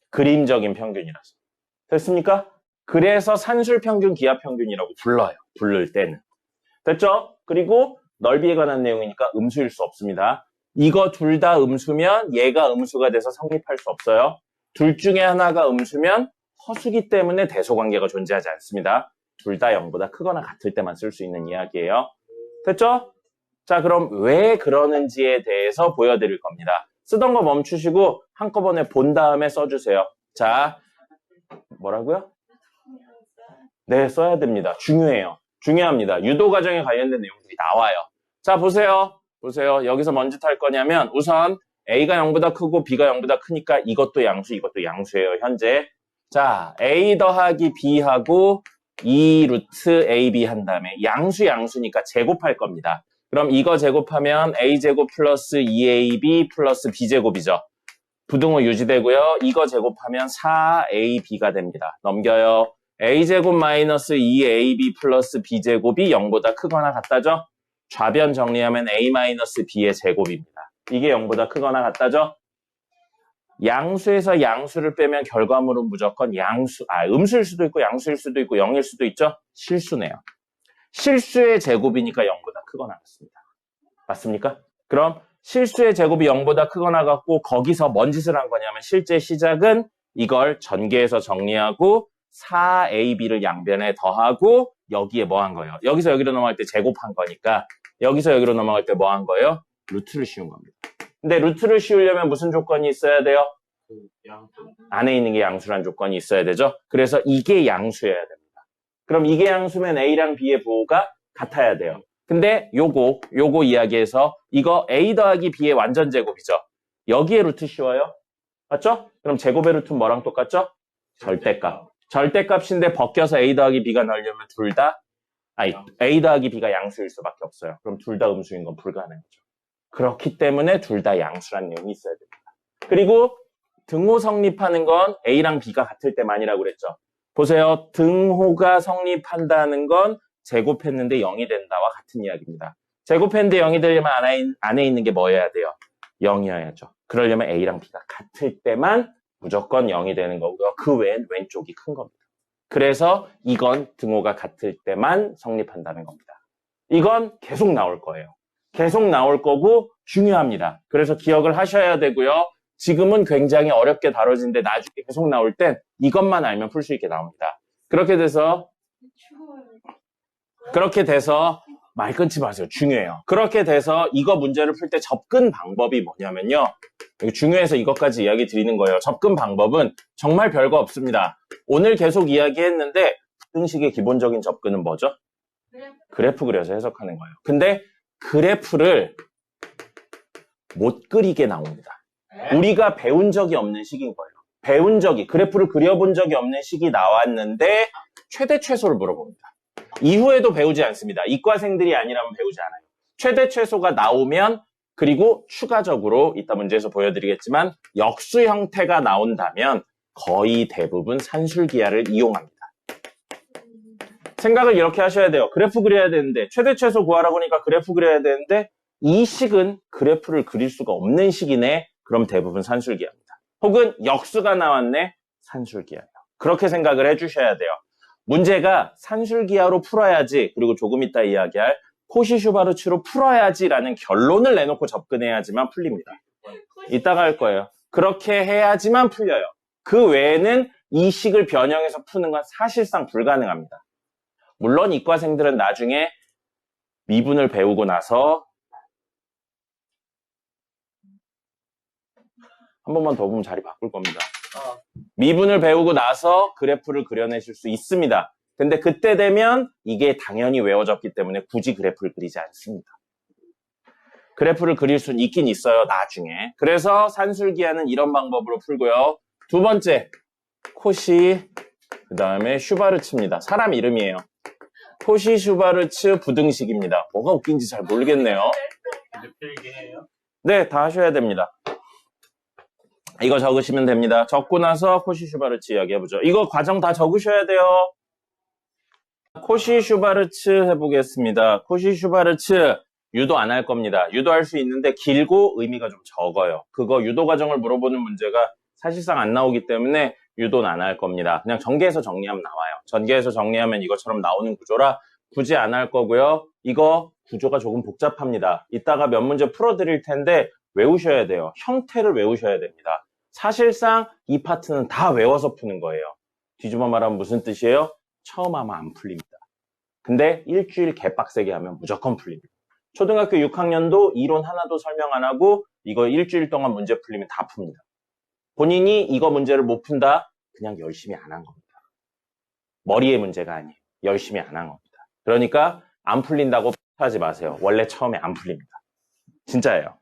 그림적인 평균이라서. 됐습니까? 그래서 산술평균, 기하평균이라고 불러요. 부를 때는. 됐죠? 그리고 넓이에 관한 내용이니까 음수일 수 없습니다. 이거 둘 다 음수면 얘가 음수가 돼서 성립할 수 없어요. 둘 중에 하나가 음수면 허수기 때문에 대소관계가 존재하지 않습니다. 둘 다 0보다 크거나 같을 때만 쓸 수 있는 이야기예요. 됐죠? 자, 그럼 왜 그러는지에 대해서 보여드릴 겁니다. 쓰던 거 멈추시고 한꺼번에 본 다음에 써주세요. 자, 뭐라고요? 네, 써야 됩니다. 중요해요. 중요합니다. 유도 과정에 관련된 내용들이 나와요. 자, 보세요. 여기서 뭔 짓 할 거냐면 우선 A가 0보다 크고 B가 0보다 크니까 이것도 양수, 이것도 양수예요. 현재. 자, A 더하기 B하고 2 루트 AB 한 다음에 양수니까 제곱할 겁니다. 그럼 이거 제곱하면 A제곱 플러스 2AB 플러스 B제곱이죠. 부등호 유지되고요. 이거 제곱하면 4AB가 됩니다. 넘겨요. A제곱 마이너스 2AB 플러스 B제곱이 0보다 크거나 같다죠? 좌변 정리하면 A 마이너스 B의 제곱입니다. 이게 0보다 크거나 같다죠? 양수에서 양수를 빼면 결과물은 무조건 음수일 수도 있고 양수일 수도 있고 0일 수도 있죠? 실수네요. 실수의 제곱이니까 0보다 크거나 같습니다. 맞습니까? 그럼 실수의 제곱이 0보다 크거나 같고 거기서 뭔 짓을 한 거냐면 실제 시작은 이걸 전개해서 정리하고 4AB를 양변에 더하고 여기에 뭐 한 거예요? 여기서 여기로 넘어갈 때 제곱한 거니까 여기서 여기로 넘어갈 때 뭐 한 거예요? 루트를 씌운 겁니다. 근데 루트를 씌우려면 무슨 조건이 있어야 돼요? 안에 있는 게 양수란 조건이 있어야 되죠? 그래서 이게 양수여야 됩니다. 그럼 이게 양수면 A랑 B의 부호가 같아야 돼요. 근데 요거 이야기해서 이거 A 더하기 B의 완전 제곱이죠? 여기에 루트 씌워요? 맞죠? 그럼 제곱의 루트는 뭐랑 똑같죠? 절대값. 절대값인데 벗겨서 A 더하기 B가 나오려면 A 더하기 B가 양수일 수밖에 없어요. 그럼 둘 다 음수인 건 불가능하죠. 그렇기 때문에 둘 다 양수란 내용이 있어야 됩니다. 그리고 등호 성립하는 건 A랑 B가 같을 때만이라고 그랬죠. 보세요. 등호가 성립한다는 건 제곱했는데 0이 된다와 같은 이야기입니다. 제곱했는데 0이 되려면 안에 있는 게 뭐여야 돼요? 0이어야죠. 그러려면 A랑 B가 같을 때만 무조건 0이 되는 거고요. 그 외엔 왼쪽이 큰 겁니다. 그래서 이건 등호가 같을 때만 성립한다는 겁니다. 이건 계속 나올 거예요. 계속 나올 거고 중요합니다. 그래서 기억을 하셔야 되고요. 지금은 굉장히 어렵게 다뤄지는데 나중에 계속 나올 땐 이것만 알면 풀 수 있게 나옵니다. 그렇게 돼서 말 끊지 마세요. 중요해요. 그렇게 돼서 이거 문제를 풀 때 접근 방법이 뭐냐면요. 중요해서 이것까지 이야기 드리는 거예요. 접근 방법은 정말 별거 없습니다. 오늘 계속 이야기했는데 부등식의 기본적인 접근은 뭐죠? 그래프 그려서 해석하는 거예요. 근데 그래프를 못 그리게 나옵니다. 우리가 배운 적이 없는 식인 거예요. 그래프를 그려본 적이 없는 식이 나왔는데 최대 최소를 물어봅니다. 이후에도 배우지 않습니다. 이과생들이 아니라면 배우지 않아요. 최대 최소가 나오면 그리고 추가적으로 이따 문제에서 보여드리겠지만 역수 형태가 나온다면 거의 대부분 산술기하를 이용합니다. 생각을 이렇게 하셔야 돼요. 그래프 그려야 되는데 최대 최소 구하라고 하니까 그래프 그려야 되는데 이 식은 그래프를 그릴 수가 없는 식이네. 그럼 대부분 산술기하입니다. 혹은 역수가 나왔네. 산술기하예요. 그렇게 생각을 해주셔야 돼요. 문제가 산술기하로 풀어야지, 그리고 조금 이따 이야기할 코시-슈바르츠로 풀어야지라는 결론을 내놓고 접근해야지만 풀립니다. 이따가 할 거예요. 그렇게 해야지만 풀려요. 그 외에는 이 식을 변형해서 푸는 건 사실상 불가능합니다. 물론 이과생들은 나중에 미분을 배우고 나서 한 번만 더 보면 자리 바꿀 겁니다. 미분을 배우고 나서 그래프를 그려내실 수 있습니다. 근데 그때 되면 이게 당연히 외워졌기 때문에 굳이 그래프를 그리지 않습니다. 그래프를 그릴 수는 있긴 있어요, 나중에. 그래서 산술기하는 이런 방법으로 풀고요. 두 번째, 코시, 그 다음에 슈바르츠입니다. 사람 이름이에요. 코시 슈바르츠 부등식입니다. 뭐가 웃긴지 잘 모르겠네요. 필기 해요? 네, 다 하셔야 됩니다. 이거 적으시면 됩니다. 적고 나서 코시 슈바르츠 이야기해보죠. 이거 과정 다 적으셔야 돼요. 코시 슈바르츠 해보겠습니다. 코시 슈바르츠 유도 안 할 겁니다. 유도할 수 있는데 길고 의미가 좀 적어요. 그거 유도 과정을 물어보는 문제가 사실상 안 나오기 때문에 유도는 안 할 겁니다. 그냥 전개해서 정리하면 나와요. 전개해서 정리하면 이것처럼 나오는 구조라 굳이 안 할 거고요. 이거 구조가 조금 복잡합니다. 이따가 몇 문제 풀어드릴 텐데 외우셔야 돼요. 형태를 외우셔야 됩니다. 사실상 이 파트는 다 외워서 푸는 거예요. 뒤집어 말하면 무슨 뜻이에요? 처음 하면 안 풀립니다. 근데 일주일 개빡세게 하면 무조건 풀립니다. 초등학교 6학년도 이론 하나도 설명 안 하고 이거 일주일 동안 문제 풀리면 다 풉니다. 본인이 이거 문제를 못 푼다? 그냥 열심히 안 한 겁니다. 머리의 문제가 아니에요. 열심히 안 한 겁니다. 그러니까 안 풀린다고 하지 마세요. 원래 처음에 안 풀립니다. 진짜예요.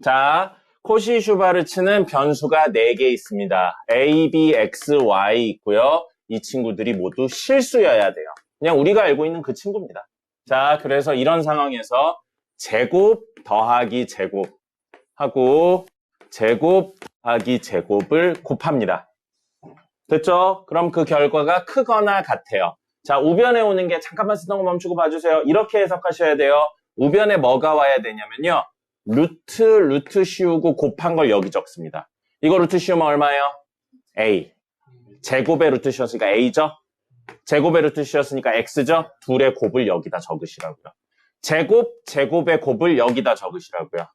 자, 코시 슈바르츠는 변수가 4개 있습니다. A, B, X, Y 있고요. 이 친구들이 모두 실수여야 돼요. 그냥 우리가 알고 있는 그 친구입니다. 자, 그래서 이런 상황에서 제곱 더하기 제곱하고 제곱 더하기 제곱을 곱합니다. 됐죠? 그럼 그 결과가 크거나 같아요. 자, 우변에 오는 게 잠깐만 쓰던 거 멈추고 봐주세요. 이렇게 해석하셔야 돼요. 우변에 뭐가 와야 되냐면요. 루트 씌우고 곱한 걸 여기 적습니다. 이거 루트 씌우면 얼마예요? A. 제곱의 루트 씌웠으니까 A죠? 제곱의 루트 씌웠으니까 X죠? 둘의 곱을 여기다 적으시라고요. 제곱의 곱을 여기다 적으시라고요.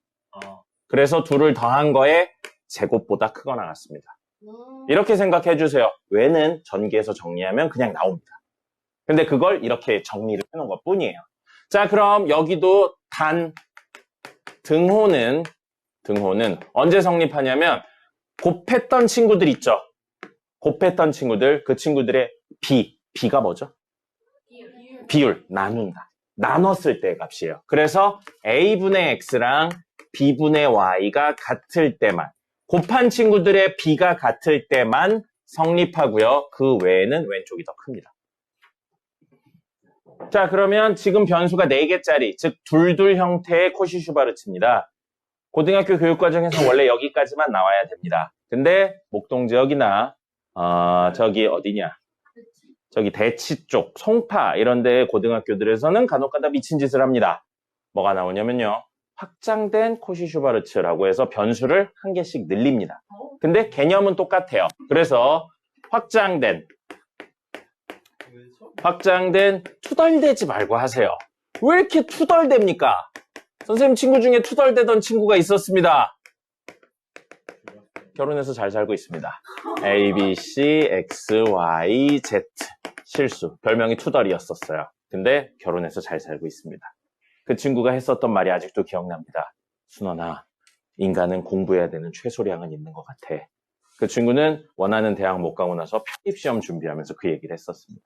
그래서 둘을 더한 거에 제곱보다 크거나 같습니다. 이렇게 생각해 주세요. 왜는 전개해서 정리하면 그냥 나옵니다. 근데 그걸 이렇게 정리를 해놓은 것 뿐이에요. 자, 그럼 여기도 등호는 언제 성립하냐면 곱했던 친구들 있죠? 곱했던 친구들, 그 친구들의 B가 뭐죠? 비율, 나눈다. 나눴을 때의 값이에요. 그래서 A분의 X랑 B분의 Y가 같을 때만, 곱한 친구들의 B가 같을 때만 성립하고요. 그 외에는 왼쪽이 더 큽니다. 자, 그러면 지금 변수가 4개짜리, 즉 둘둘 형태의 코시 슈바르츠입니다. 고등학교 교육과정에서 원래 여기까지만 나와야 됩니다. 근데 목동지역이나 저기 어디냐? 저기 대치 쪽, 송파 이런 데 고등학교들에서는 간혹가다 미친 짓을 합니다. 뭐가 나오냐면요. 확장된 코시 슈바르츠라고 해서 변수를 한 개씩 늘립니다. 근데 개념은 똑같아요. 그래서 확장된 투덜대지 말고 하세요. 왜 이렇게 투덜댑니까? 선생님 친구 중에 투덜대던 친구가 있었습니다. 결혼해서 잘 살고 있습니다. A, B, C, X, Y, Z. 실수. 별명이 투덜이었었어요. 근데 결혼해서 잘 살고 있습니다. 그 친구가 했었던 말이 아직도 기억납니다. 순원아, 인간은 공부해야 되는 최소량은 있는 것 같아. 그 친구는 원하는 대학 못 가고 나서 편입시험 준비하면서 그 얘기를 했었습니다.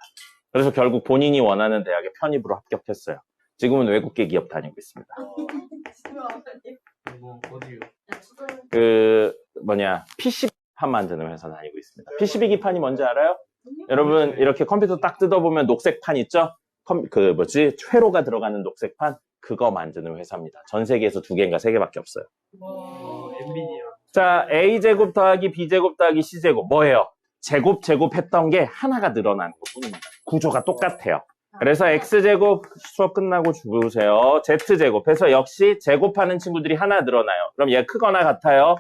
그래서 결국 본인이 원하는 대학에 편입으로 합격했어요. 지금은 외국계 기업 다니고 있습니다. 어디요? PC판 만드는 회사 다니고 있습니다. PCB 기판이 뭔지 알아요? 여러분, 이렇게 컴퓨터 딱 뜯어보면 녹색판 있죠? 회로가 들어가는 녹색판? 그거 만드는 회사입니다. 전 세계에서 2개인가 3개밖에 없어요. 엔비디아. 자, A제곱 더하기 B제곱 더하기 C제곱. 뭐예요? 제곱 했던 게 하나가 늘어나는 것 뿐입니다. 구조가 똑같아요. 그래서 x제곱 수업 끝나고 주무세요. z제곱해서 역시 제곱하는 친구들이 하나 늘어나요. 그럼 얘가 크거나 같아요?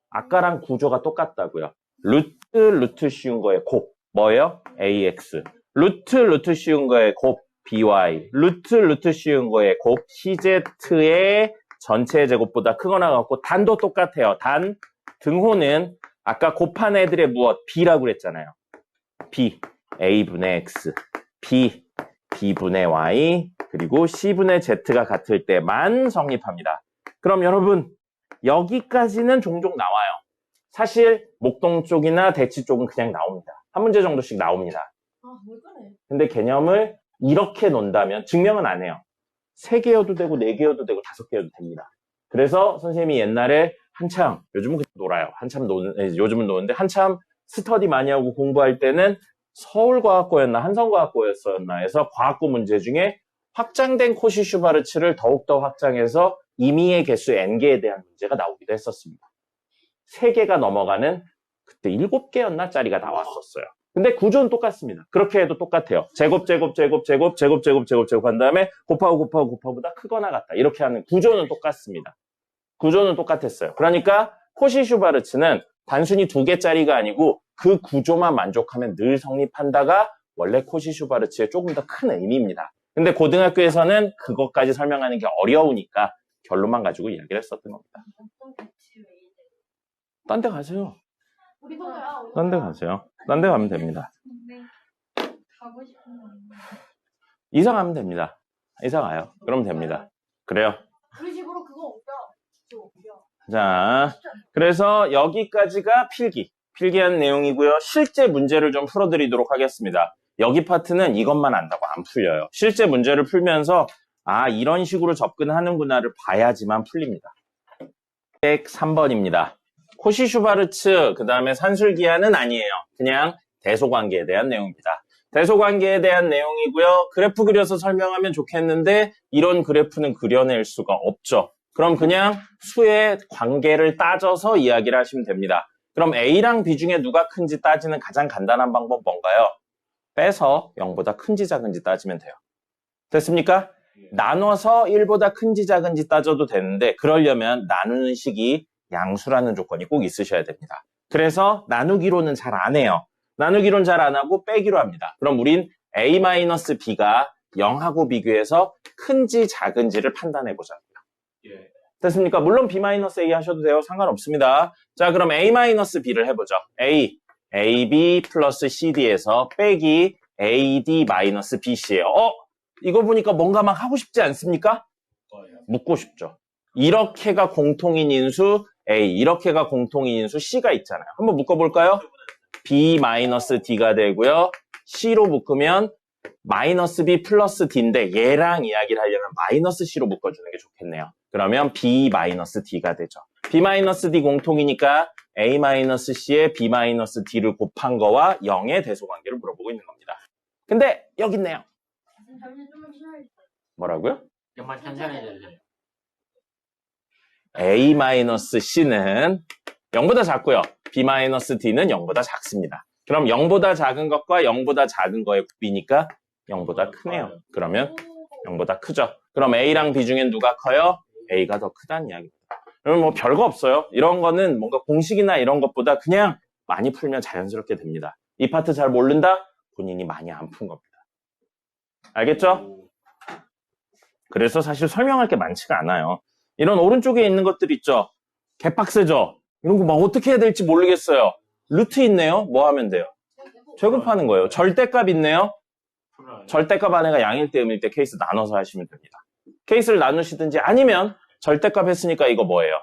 아까랑 구조가 똑같다고요. 루트 씌운 거에 곱. 뭐예요? ax. 루트 씌운 거에 곱 by. 루트 씌운 거에 곱 cz의 전체 제곱보다 크거나 같고 단도 똑같아요. 단 등호는 아까 곱한 애들의 무엇? b라고 그랬잖아요. b. a분의 x. b. b분의 y. 그리고 c분의 z가 같을 때만 성립합니다. 그럼 여러분 여기까지는 종종 나와요. 사실 목동 쪽이나 대치 쪽은 그냥 나옵니다. 한 문제 정도씩 나옵니다. 아, 왜 그래? 근데 개념을 이렇게 논다면 증명은 안 해요. 3개여도 되고 4개여도 되고 5개여도 됩니다. 그래서 선생님이 옛날에 한참, 요즘은 놀아요. 요즘은 노는데 한참 스터디 많이 하고 공부할 때는 서울과학고였나 한성과학고였나 해서 과학고 문제 중에 확장된 코시-슈바르츠를 더욱더 확장해서 임의의 개수 n개에 대한 문제가 나오기도 했었습니다. 3개가 넘어가는 그때 7개였나 짜리가 나왔었어요. 근데 구조는 똑같습니다. 그렇게 해도 똑같아요. 제곱 한 다음에 곱하고보다 크거나 같다. 이렇게 하는 구조는 똑같습니다. 구조는 똑같았어요. 그러니까 코시-슈바르츠는 단순히 2개짜리가 아니고 그 구조만 만족하면 늘 성립한다가 원래 코시-슈바르츠의 조금 더 큰 의미입니다. 근데 고등학교에서는 그것까지 설명하는 게 어려우니까 결론만 가지고 이야기를 했었던 겁니다. 딴 데 가세요. 우리 동네야. 딴 데 가세요. 딴 데 가면 됩니다. 가고 싶은 거 있나? 이사 가면 됩니다. 이사 가요. 그러면 됩니다. 그래요. 우리 집으로 그거 옮겨. 그거 옮겨. 자, 그래서 여기까지가 필기한 내용이고요. 실제 문제를 좀 풀어드리도록 하겠습니다. 여기 파트는 이것만 안다고 안 풀려요. 실제 문제를 풀면서 이런 식으로 접근하는구나를 봐야지만 풀립니다. 103번입니다. 코시-슈바르츠, 그 다음에 산술기하는 아니에요. 그냥 대소관계에 대한 내용입니다. 대소관계에 대한 내용이고요. 그래프 그려서 설명하면 좋겠는데 이런 그래프는 그려낼 수가 없죠. 그럼 그냥 수의 관계를 따져서 이야기를 하시면 됩니다. 그럼 A랑 B 중에 누가 큰지 따지는 가장 간단한 방법 뭔가요? 빼서 0보다 큰지 작은지 따지면 돼요. 됐습니까? 나눠서 1보다 큰지 작은지 따져도 되는데 그러려면 나누는 식이 양수라는 조건이 꼭 있으셔야 됩니다. 그래서 나누기로는 잘 안 해요. 나누기로는 잘 안 하고 빼기로 합니다. 그럼 우린 A-B가 0하고 비교해서 큰지 작은지를 판단해 보자고요. 예. 됐습니까? 물론 B-A 하셔도 돼요. 상관없습니다. 자, 그럼 A-B를 해보죠. AB 플러스 CD에서 빼기 AD-BC예요. 이거 보니까 뭔가 막 하고 싶지 않습니까? 묻고 싶죠. 이렇게가 공통인 인수 A, 이렇게가 공통인 인수 C가 있잖아요. 한번 묶어볼까요? B-D가 되고요. C로 묶으면 마이너스 B 플러스 D인데 얘랑 이야기를 하려면 마이너스 C로 묶어주는 게 좋겠네요. 그러면 B-D가 되죠. B-D 공통이니까 A-C에 B-D를 곱한 거와 0의 대소관계를 물어보고 있는 겁니다. 근데 여기 있네요. 잠시 좀 쉬어야겠다. 뭐라고요? 정말 천천히 해주세요. A-C는 0보다 작고요. B-D는 0보다 작습니다. 그럼 0보다 작은 것과 0보다 작은 거의 곱이니까 0보다 크네요. 그러면 0보다 크죠. 그럼 A랑 B 중엔 누가 커요? A가 더 크다는 이야기입니다. 그럼 뭐 별거 없어요. 이런 거는 뭔가 공식이나 이런 것보다 그냥 많이 풀면 자연스럽게 됩니다. 이 파트 잘 모른다? 본인이 많이 안 푼 겁니다. 알겠죠? 그래서 사실 설명할 게 많지가 않아요. 이런 오른쪽에 있는 것들 있죠? 개빡세죠? 이런 거 막 어떻게 해야 될지 모르겠어요. 루트 있네요? 뭐 하면 돼요? 제곱하는 거예요. 절대값 있네요? 절대값 안에가 양일 때 음일 때 케이스 나눠서 하시면 됩니다. 케이스를 나누시든지 아니면 절대값 했으니까 이거 뭐예요?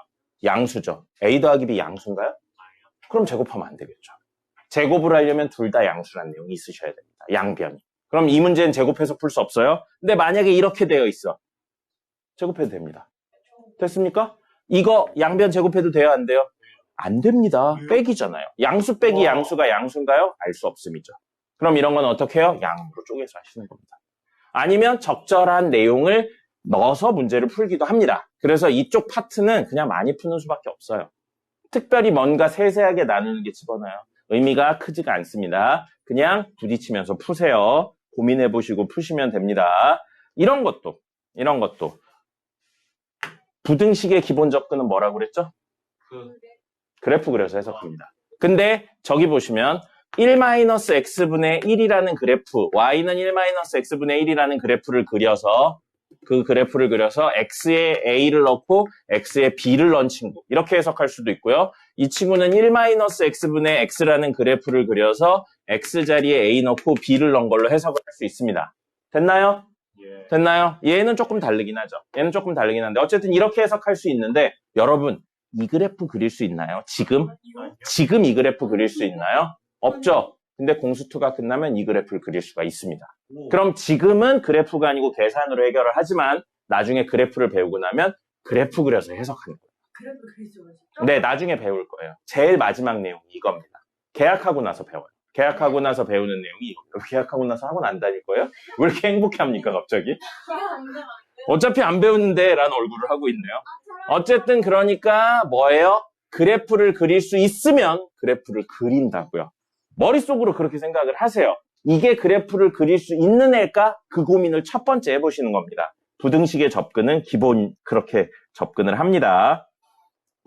양수죠. A 더하기 B 양수인가요? 그럼 제곱하면 안 되겠죠. 제곱을 하려면 둘 다 양수라는 내용이 있으셔야 됩니다. 양변이. 그럼 이 문제는 제곱해서 풀 수 없어요. 근데 만약에 이렇게 되어 있어. 제곱해도 됩니다. 됐습니까? 이거 양변 제곱해도 돼요? 안 돼요? 안 됩니다. 빼기잖아요. 양수 빼기 양수가 양수인가요? 알 수 없음이죠. 그럼 이런 건 어떻게 해요? 양으로 쪼개서 하시는 겁니다. 아니면 적절한 내용을 넣어서 문제를 풀기도 합니다. 그래서 이쪽 파트는 그냥 많이 푸는 수밖에 없어요. 특별히 뭔가 세세하게 나누는 게 집어넣어요. 의미가 크지가 않습니다. 그냥 부딪히면서 푸세요. 고민해 보시고 푸시면 됩니다. 이런 것도 부등식의 기본 접근은 뭐라고 그랬죠? 그래프 그려서 해석합니다. 근데 저기 보시면 1-x분의 1이라는 그래프, y는 1-x분의 1이라는 그래프를 그려서 그 그래프를 그려서 x에 a를 넣고 x에 b를 넣은 친구, 이렇게 해석할 수도 있고요. 이 친구는 1-x분의 x라는 그래프를 그려서 x 자리에 a 넣고 b를 넣은 걸로 해석을 할 수 있습니다. 됐나요? 예. 됐나요? 얘는 조금 다르긴 하죠. 얘는 조금 다르긴 한데 어쨌든 이렇게 해석할 수 있는데, 여러분 이 그래프 그릴 수 있나요? 지금 이 그래프 그릴 수 있나요? 없죠. 근데 공수2가 끝나면 이 그래프를 그릴 수가 있습니다. 그럼 지금은 그래프가 아니고 계산으로 해결을 하지만 나중에 그래프를 배우고 나면 그래프 그려서 해석하는 거예요. 그래도 그리죠. 네, 나중에 배울 거예요. 제일 마지막 내용이 이겁니다. 계약하고 나서 배워요. 계약하고 나서 배우는 내용이 이겁니다. 계약하고 나서 학원 안 다닐 거예요? 왜 이렇게 행복해합니까 갑자기? 어차피 안 배우는데 라는 얼굴을 하고 있네요. 어쨌든 그러니까 뭐예요? 그래프를 그릴 수 있으면 그래프를 그린다고요. 머릿속으로 그렇게 생각을 하세요. 이게 그래프를 그릴 수 있는 애일까? 그 고민을 첫 번째 해보시는 겁니다. 부등식의 접근은 기본 그렇게 접근을 합니다.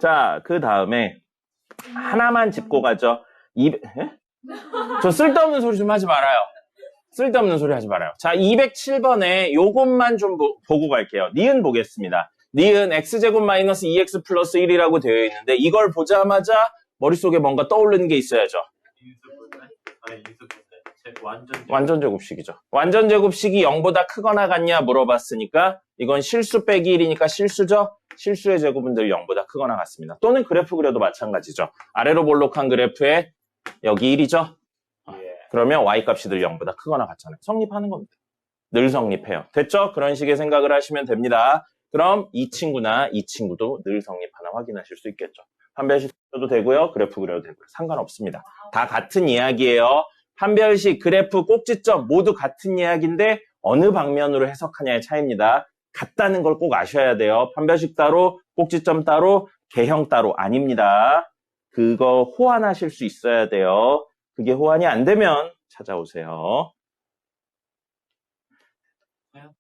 자, 그 다음에 하나만 짚고 가죠. 저 쓸데없는 소리 좀 하지 말아요. 쓸데없는 소리 하지 말아요. 자, 207번에 요것만 좀 보고 갈게요. 니은 보겠습니다. 니은 x제곱 마이너스 2x 플러스 1이라고 되어 있는데 이걸 보자마자 머릿속에 뭔가 떠오르는 게 있어야죠. 완전 제곱식이죠. 완전 제곱식이 0보다 크거나 같냐 물어봤으니까 이건 실수 빼기 1이니까 실수죠. 실수의 제곱은 늘 0보다 크거나 같습니다. 또는 그래프 그려도 마찬가지죠. 아래로 볼록한 그래프에 여기 1이죠. 그러면 y 값이 늘 0보다 크거나 같잖아요. 성립하는 겁니다. 늘 성립해요. 됐죠? 그런 식의 생각을 하시면 됩니다. 그럼 이 친구나 이 친구도 늘 성립하나 확인하실 수 있겠죠. 판별식 써도 되고요. 그래프 그려도 되고요. 상관없습니다. 다 같은 이야기예요. 판별식, 그래프, 꼭지점 모두 같은 이야기인데 어느 방면으로 해석하냐의 차이입니다. 같다는 걸 꼭 아셔야 돼요. 판별식 따로, 꼭지점 따로, 개형 따로 아닙니다. 그거 호환하실 수 있어야 돼요. 그게 호환이 안 되면 찾아오세요.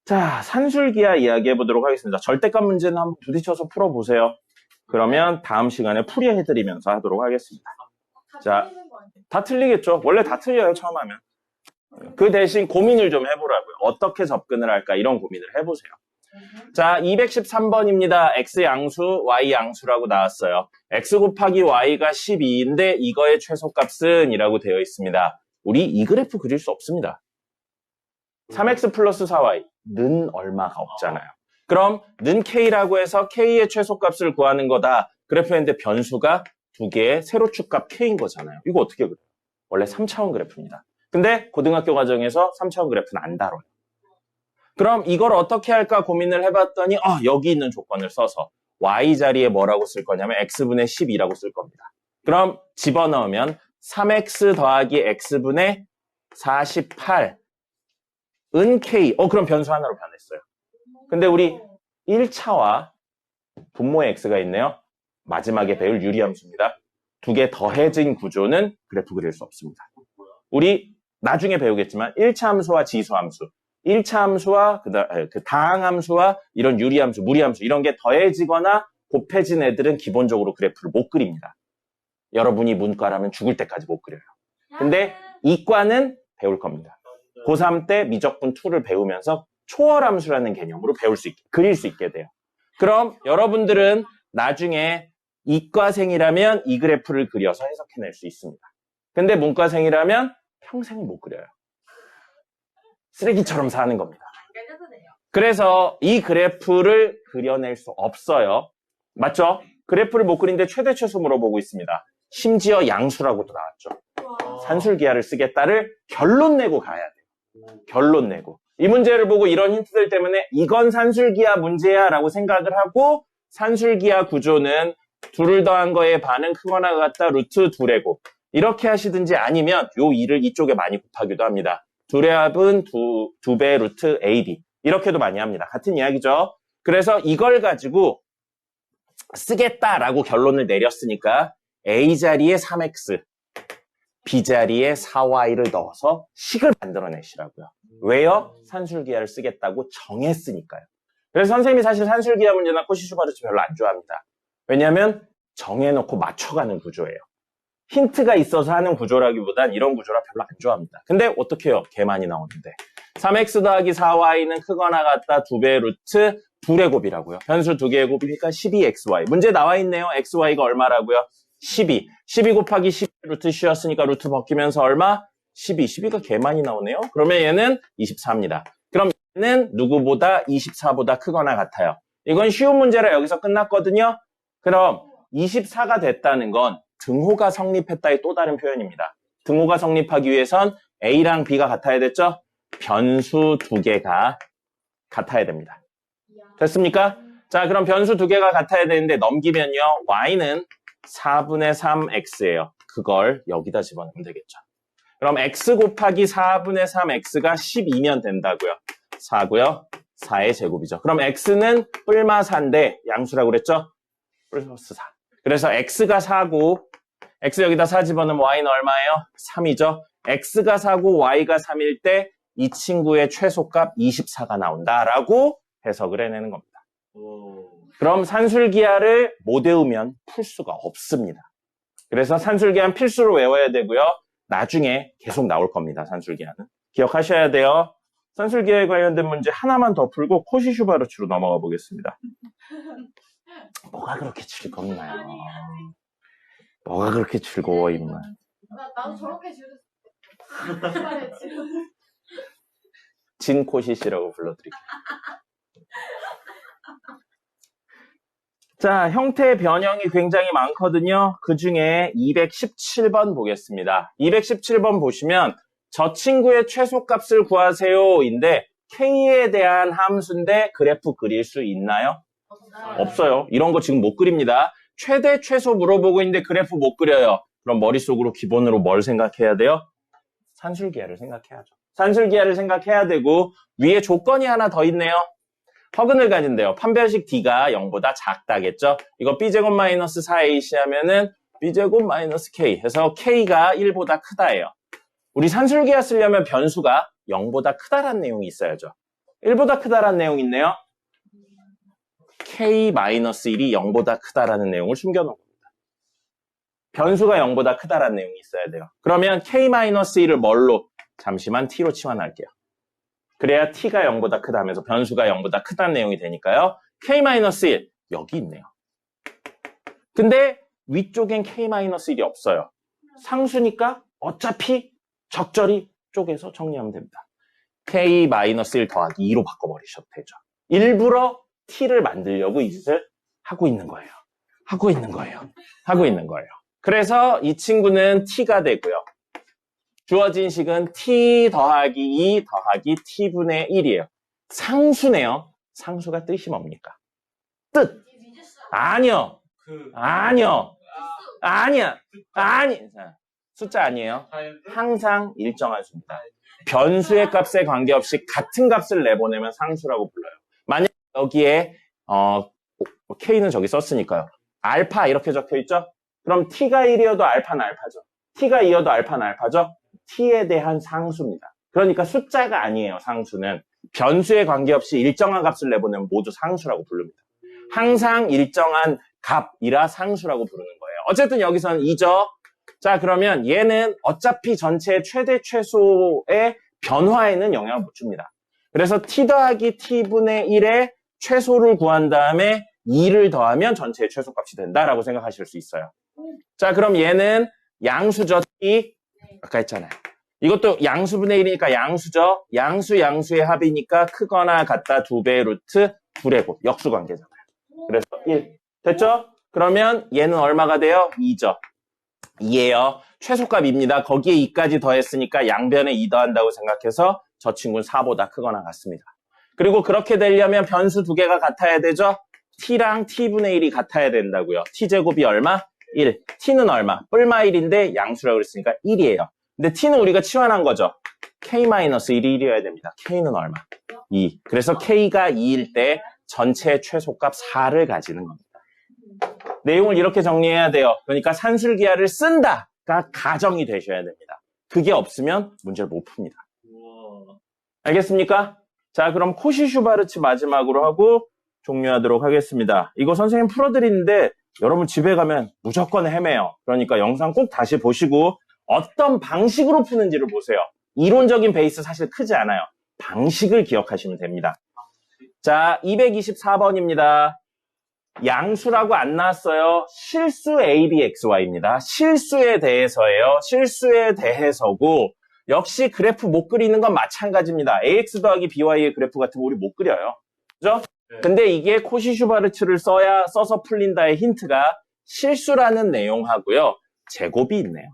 자, 산술기하 이야기해 보도록 하겠습니다. 절대값 문제는 한번 부딪혀서 풀어보세요. 그러면 다음 시간에 풀이해드리면서 하도록 하겠습니다. 자, 다 틀리겠죠? 원래 다 틀려요, 처음 하면. 그 대신 고민을 좀 해보라고요. 어떻게 접근을 할까? 이런 고민을 해보세요. 자, 213번입니다. x 양수, y 양수라고 나왔어요. x 곱하기 y가 12인데 이거의 최소값은 이라고 되어 있습니다. 우리 이 그래프 그릴 수 없습니다. 3x 플러스 4y, 는 얼마가 없잖아요. 그럼 는 k라고 해서 k의 최소값을 구하는 거다. 그래프인데 변수가 두 개의 세로축값 k인 거잖아요. 이거 어떻게 그려요? 원래 3차원 그래프입니다. 근데 고등학교 과정에서 3차원 그래프는 안 다뤄요. 그럼 이걸 어떻게 할까 고민을 해봤더니 여기 있는 조건을 써서 y 자리에 뭐라고 쓸 거냐면 x분의 12라고 쓸 겁니다. 그럼 집어넣으면 3x 더하기 x분의 48 은 k. 그럼 변수 하나로 변했어요. 근데 우리 1차와 분모의 x가 있네요. 마지막에 배울 유리함수입니다. 두 개 더해진 구조는 그래프 그릴 수 없습니다. 우리 나중에 배우겠지만 1차 함수와 지수함수, 1차 함수와 그 다항함수와 이런 유리함수, 무리함수 이런 게 더해지거나 곱해진 애들은 기본적으로 그래프를 못 그립니다. 여러분이 문과라면 죽을 때까지 못 그려요. 근데 이과는 배울 겁니다. 고3 때 미적분 2를 배우면서 초월함수라는 개념으로 그릴 수 있게 돼요. 그럼 여러분들은 나중에 이과생이라면 이 그래프를 그려서 해석해낼 수 있습니다. 근데 문과생이라면 평생 못 그려요. 쓰레기처럼 사는 겁니다. 그래서 이 그래프를 그려낼 수 없어요. 맞죠? 그래프를 못 그리는데 최대 최소 물어보고 있습니다. 심지어 양수라고도 나왔죠. 산술기하를 쓰겠다를 결론 내고 가야 돼요. 결론 내고. 이 문제를 보고 이런 힌트들 때문에 이건 산술기하 문제야 라고 생각을 하고 산술기하 구조는 둘을 더한 거에 반은 크거나 같다 루트 2레고 이렇게 하시든지 아니면 요 2를 이쪽에 많이 곱하기도 합니다. 둘의 합은 2배 루트 AB 이렇게도 많이 합니다. 같은 이야기죠. 그래서 이걸 가지고 쓰겠다라고 결론을 내렸으니까 A 자리에 3x, B 자리에 4y를 넣어서 식을 만들어내시라고요. 왜요? 산술기하를 쓰겠다고 정했으니까요. 그래서 선생님이 사실 산술기하 문제나 코시슈바르츠 별로 안 좋아합니다. 왜냐하면 정해놓고 맞춰가는 구조예요. 힌트가 있어서 하는 구조라기보단 이런 구조라 별로 안 좋아합니다. 근데 어떻게 해요? 개 많이 나오는데. 3x 더하기 4y는 크거나 같다 2배의 루트 2의 곱이라고요. 변수 2개의 곱이니까 12xy. 문제 나와 있네요. xy가 얼마라고요? 12. 12 곱하기 10 루트 씌웠으니까 루트 벗기면서 얼마? 12. 12가 개 많이 나오네요. 그러면 얘는 24입니다. 그럼 얘는 누구보다 24보다 크거나 같아요. 이건 쉬운 문제라 여기서 끝났거든요. 그럼 24가 됐다는 건 등호가 성립했다의 또 다른 표현입니다. 등호가 성립하기 위해선 A랑 B가 같아야 됐죠? 변수 2개가 같아야 됩니다. 됐습니까? 자, 그럼 변수 2개가 같아야 되는데 넘기면요. Y는 4분의 3X예요. 그걸 여기다 집어넣으면 되겠죠. 그럼 X 곱하기 4분의 3X가 12면 된다고요. 4고요. 4의 제곱이죠. 그럼 X는 뿔마 4인데 양수라고 그랬죠? 플러스 4. 그래서 X가 4고 X 여기다 4 집어넣으면 Y는 얼마예요? 3이죠. X가 4고 Y가 3일 때 이 친구의 최소값 24가 나온다라고 해석을 해내는 겁니다. 그럼 산술기하를 못 외우면 풀 수가 없습니다. 그래서 산술기하는 필수로 외워야 되고요. 나중에 계속 나올 겁니다. 산술기하는. 기억하셔야 돼요. 산술기하에 관련된 문제 하나만 더 풀고 코시슈바르츠로 넘어가 보겠습니다. 뭐가 그렇게 즐겁나요? 뭐가 그렇게 즐거워, 임마. 나도 저렇게 지어줬어. 진코시시라고 불러드릴게요. 자, 형태 변형이 굉장히 많거든요. 그 중에 217번 보겠습니다. 217번 보시면 저 친구의 최소값을 구하세요인데 K에 대한 함수인데 그래프 그릴 수 있나요? 없어요. 이런 거 지금 못 그립니다. 최대 최소 물어보고 있는데 그래프 못 그려요. 그럼 머릿속으로 기본으로 뭘 생각해야 돼요? 산술기하를 생각해야죠. 산술기하를 생각해야 되고 위에 조건이 하나 더 있네요. 허근을 가진대요. 판별식 D가 0보다 작다겠죠? 이거 B제곱 마이너스 4AC 하면은 B제곱 마이너스 K 해서 K가 1보다 크다예요. 우리 산술기하 쓰려면 변수가 0보다 크다라는 내용이 있어야죠. 1보다 크다라는 내용이 있네요. K-1이 0보다 크다라는 내용을 숨겨놓은 겁니다. 변수가 0보다 크다라는 내용이 있어야 돼요. 그러면 K-1을 뭘로? 잠시만 T로 치환할게요. 그래야 T가 0보다 크다 하면서 변수가 0보다 크다는 내용이 되니까요. K-1 여기 있네요. 근데 위쪽엔 K-1이 없어요. 상수니까 어차피 적절히 쪼개서 정리하면 됩니다. K-1 더하기 2로 바꿔버리셔도 되죠. 일부러 T를 만들려고 이 짓을 하고 있는 거예요. 하고 있는 거예요. 그래서 이 친구는 T가 되고요. 주어진 식은 T 더하기 2 더하기 T분의 1이에요. 상수네요. 상수가 뜻이 뭡니까? 뜻. 아니요. 아니요. 아니야. 숫자 아니에요. 항상 일정한 수입니다. 변수의 값에 관계없이 같은 값을 내보내면 상수라고 불러요. 만약 여기에 K는 저기 썼으니까요. 알파 이렇게 적혀있죠? 그럼 T가 1이어도 알파는 알파죠. T가 2여도 알파는 알파죠? T에 대한 상수입니다. 그러니까 숫자가 아니에요. 상수는. 변수에 관계없이 일정한 값을 내보내면 모두 상수라고 부릅니다. 항상 일정한 값이라 상수라고 부르는 거예요. 어쨌든 여기서는 2죠. 자, 그러면 얘는 어차피 전체 최대 최소의 변화에는 영향을 못 줍니다. 그래서 T 더하기 T분의 1의 최소를 구한 다음에 2를 더하면 전체의 최소값이 된다라고 생각하실 수 있어요. 자, 그럼 얘는 양수죠. T. 아까 했잖아요. 이것도 양수분의 1이니까 양수죠. 양수의 합이니까 크거나 같다 2배의 루트 2의 곱. 역수관계잖아요. 그래서 1. 됐죠? 그러면 얘는 얼마가 돼요? 2죠. 2예요. 최소값입니다. 거기에 2까지 더했으니까 양변에 2 더한다고 생각해서 저 친구는 4보다 크거나 같습니다. 그리고 그렇게 되려면 변수 2개가 같아야 되죠? T랑 T분의 1이 같아야 된다고요. T제곱이 얼마? 1. T는 얼마? 뿔마 1인데 양수라고 그랬으니까 1이에요. 근데 T는 우리가 치환한 거죠. K-1이 1이어야 됩니다. K는 얼마? 2. 그래서 K가 2일 때 전체 최소값 4를 가지는 겁니다. 내용을 이렇게 정리해야 돼요. 그러니까 산술기하를 쓴다가 가정이 되셔야 됩니다. 그게 없으면 문제를 못 풉니다. 알겠습니까? 자, 그럼 코시-슈바르츠 마지막으로 하고 종료하도록 하겠습니다. 이거 선생님 풀어드리는데 여러분 집에 가면 무조건 헤매요. 그러니까 영상 꼭 다시 보시고 어떤 방식으로 푸는지를 보세요. 이론적인 베이스 사실 크지 않아요. 방식을 기억하시면 됩니다. 자, 224번입니다. 양수라고 안 나왔어요. 실수 A, B, X, Y입니다. 실수에 대해서예요. 실수에 대해서고 역시 그래프 못 그리는 건 마찬가지입니다. AX 더하기 BY의 그래프 같은 거 우리 못 그려요. 그죠? 네. 근데 이게 코시-슈바르츠를 써서 풀린다의 힌트가 실수라는 내용하고요. 제곱이 있네요.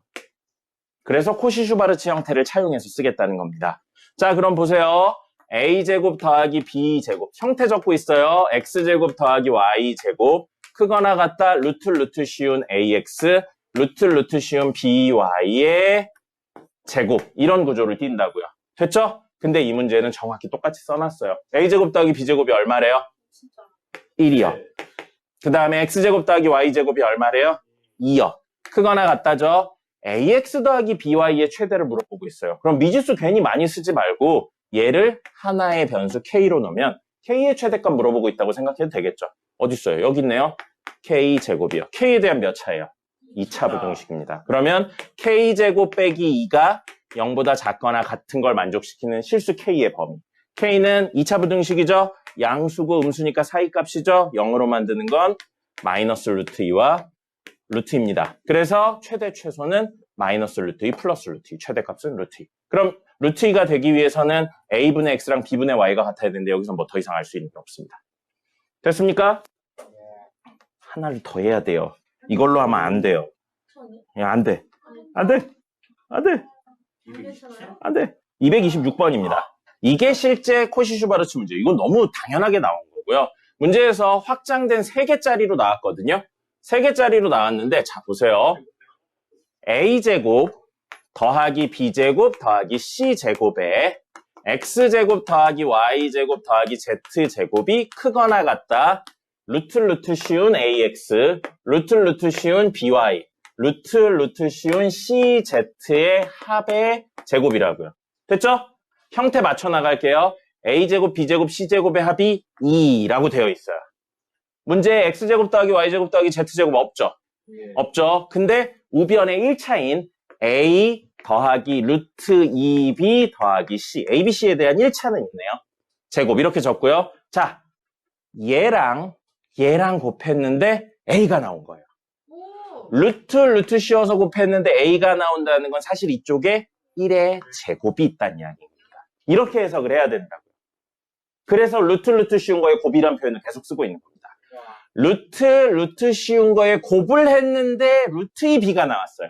그래서 코시-슈바르츠 형태를 차용해서 쓰겠다는 겁니다. 자, 그럼 보세요. A제곱 더하기 B제곱. 형태 적고 있어요. X제곱 더하기 Y제곱. 크거나 같다. 루트 쉬운 AX, 루트 쉬운 BY의 제곱. 이런 구조를 띈다고요. 됐죠? 근데 이 문제는 정확히 똑같이 써놨어요. A제곱 더하기 B제곱이 얼마래요? 진짜. 1이요. 그 다음에 X제곱 더하기 Y제곱이 얼마래요? 2요. 크거나 같다죠? AX 더하기 BY의 최대를 물어보고 있어요. 그럼 미지수 괜히 많이 쓰지 말고 얘를 하나의 변수 K로 넣으면 K의 최대값 물어보고 있다고 생각해도 되겠죠. 어디 있어요? 여기 있네요. K제곱이요. K에 대한 몇 차예요? 2차 부등식입니다. 그러면 K제곱 빼기 2가 0보다 작거나 같은 걸 만족시키는 실수 K의 범위. K는 2차 부등식이죠. 양수고 음수니까 사이값이죠. 0으로 만드는 건 마이너스 루트 2와 루트 2입니다. 그래서 최대 최소는 마이너스 루트 2 플러스 루트 2. 최대값은 루트 2. 그럼 루트 2가 되기 위해서는 A분의 X랑 B분의 Y가 같아야 되는데 여기서 뭐 더 이상 할 수 있는 게 없습니다. 됐습니까? 하나를 더 해야 돼요. 이걸로 하면 안 돼요. 야, 안 돼. 안 돼. 안 돼. 안 돼. 226번입니다. 이게 실제 코시-슈바르츠 문제. 이건 너무 당연하게 나온 거고요. 문제에서 확장된 3개짜리로 나왔거든요. 3개짜리로 나왔는데 자 보세요. A제곱 더하기 B제곱 더하기 C제곱에 X제곱 더하기 Y제곱 더하기 Z제곱이 크거나 같다. 루트 쉬운 AX, 루트 쉬운 BY, 루트 쉬운 CZ의 합의 제곱이라고요. 됐죠? 형태 맞춰 나갈게요. A제곱, B제곱, C제곱의 합이 2라고 되어 있어요. 문제에 X제곱 더하기 Y제곱 더하기 Z제곱 없죠? 예. 없죠. 근데 우변의 1차인 A 더하기 루트 2B 더하기 C, ABC에 대한 1차는 있네요. 제곱 이렇게 적고요. 자, 얘랑 곱했는데 A가 나온 거예요. 오. 루트 씌워서 곱했는데 A가 나온다는 건 사실 이쪽에 1의 제곱이 있다는 이야기입니다. 이렇게 해석을 해야 된다고요. 그래서 루트 씌운 거에 곱이란 표현을 계속 쓰고 있는 겁니다. 루트 씌운 거에 곱을 했는데 루트 2B가 나왔어요.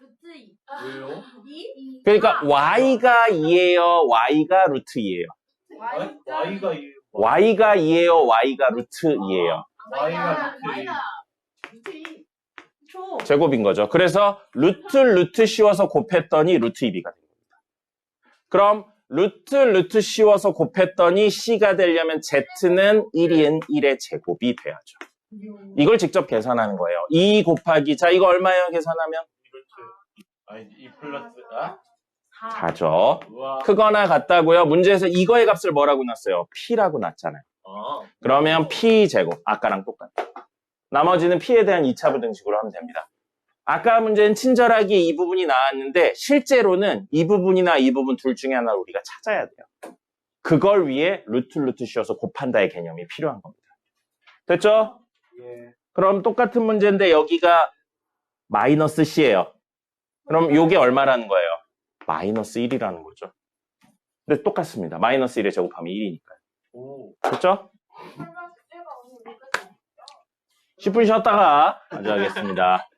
루트 2. 왜요? 2? 그러니까 Y가 2예요, Y가 루트 2예요. Y가 이 Y가 2예요, Y가 루트 2예요. Y가 루트 2. 초. 제곱인 거죠. 그래서 루트 씌워서 곱했더니 루트 2B가 된 겁니다. 그럼 루트 씌워서 곱했더니 C가 되려면 Z는 1인 1의 제곱이 돼야죠. 이걸 직접 계산하는 거예요. 2 곱하기, 자, 이거 얼마예요, 계산하면? 아니 2 플러스 4? 4죠. 우와. 크거나 같다고요. 문제에서 이거의 값을 뭐라고 놨어요? P라고 놨잖아요. 그러면 P제곱, 아까랑 똑같아요. 나머지는 P에 대한 2차 부등식으로 하면 됩니다. 아까 문제는 친절하게 이 부분이 나왔는데 실제로는 이 부분이나 이 부분 둘 중에 하나를 우리가 찾아야 돼요. 그걸 위해 루트 씌워서 곱한다의 개념이 필요한 겁니다. 됐죠? 예. 그럼 똑같은 문제인데 여기가 마이너스 C예요. 그럼 요게 얼마라는 거예요? 마이너스 1이라는 거죠. 근데 똑같습니다. 마이너스 1에 제곱하면 1이니까요. 오. 됐죠? 10분 쉬었다가 마저 하겠습니다.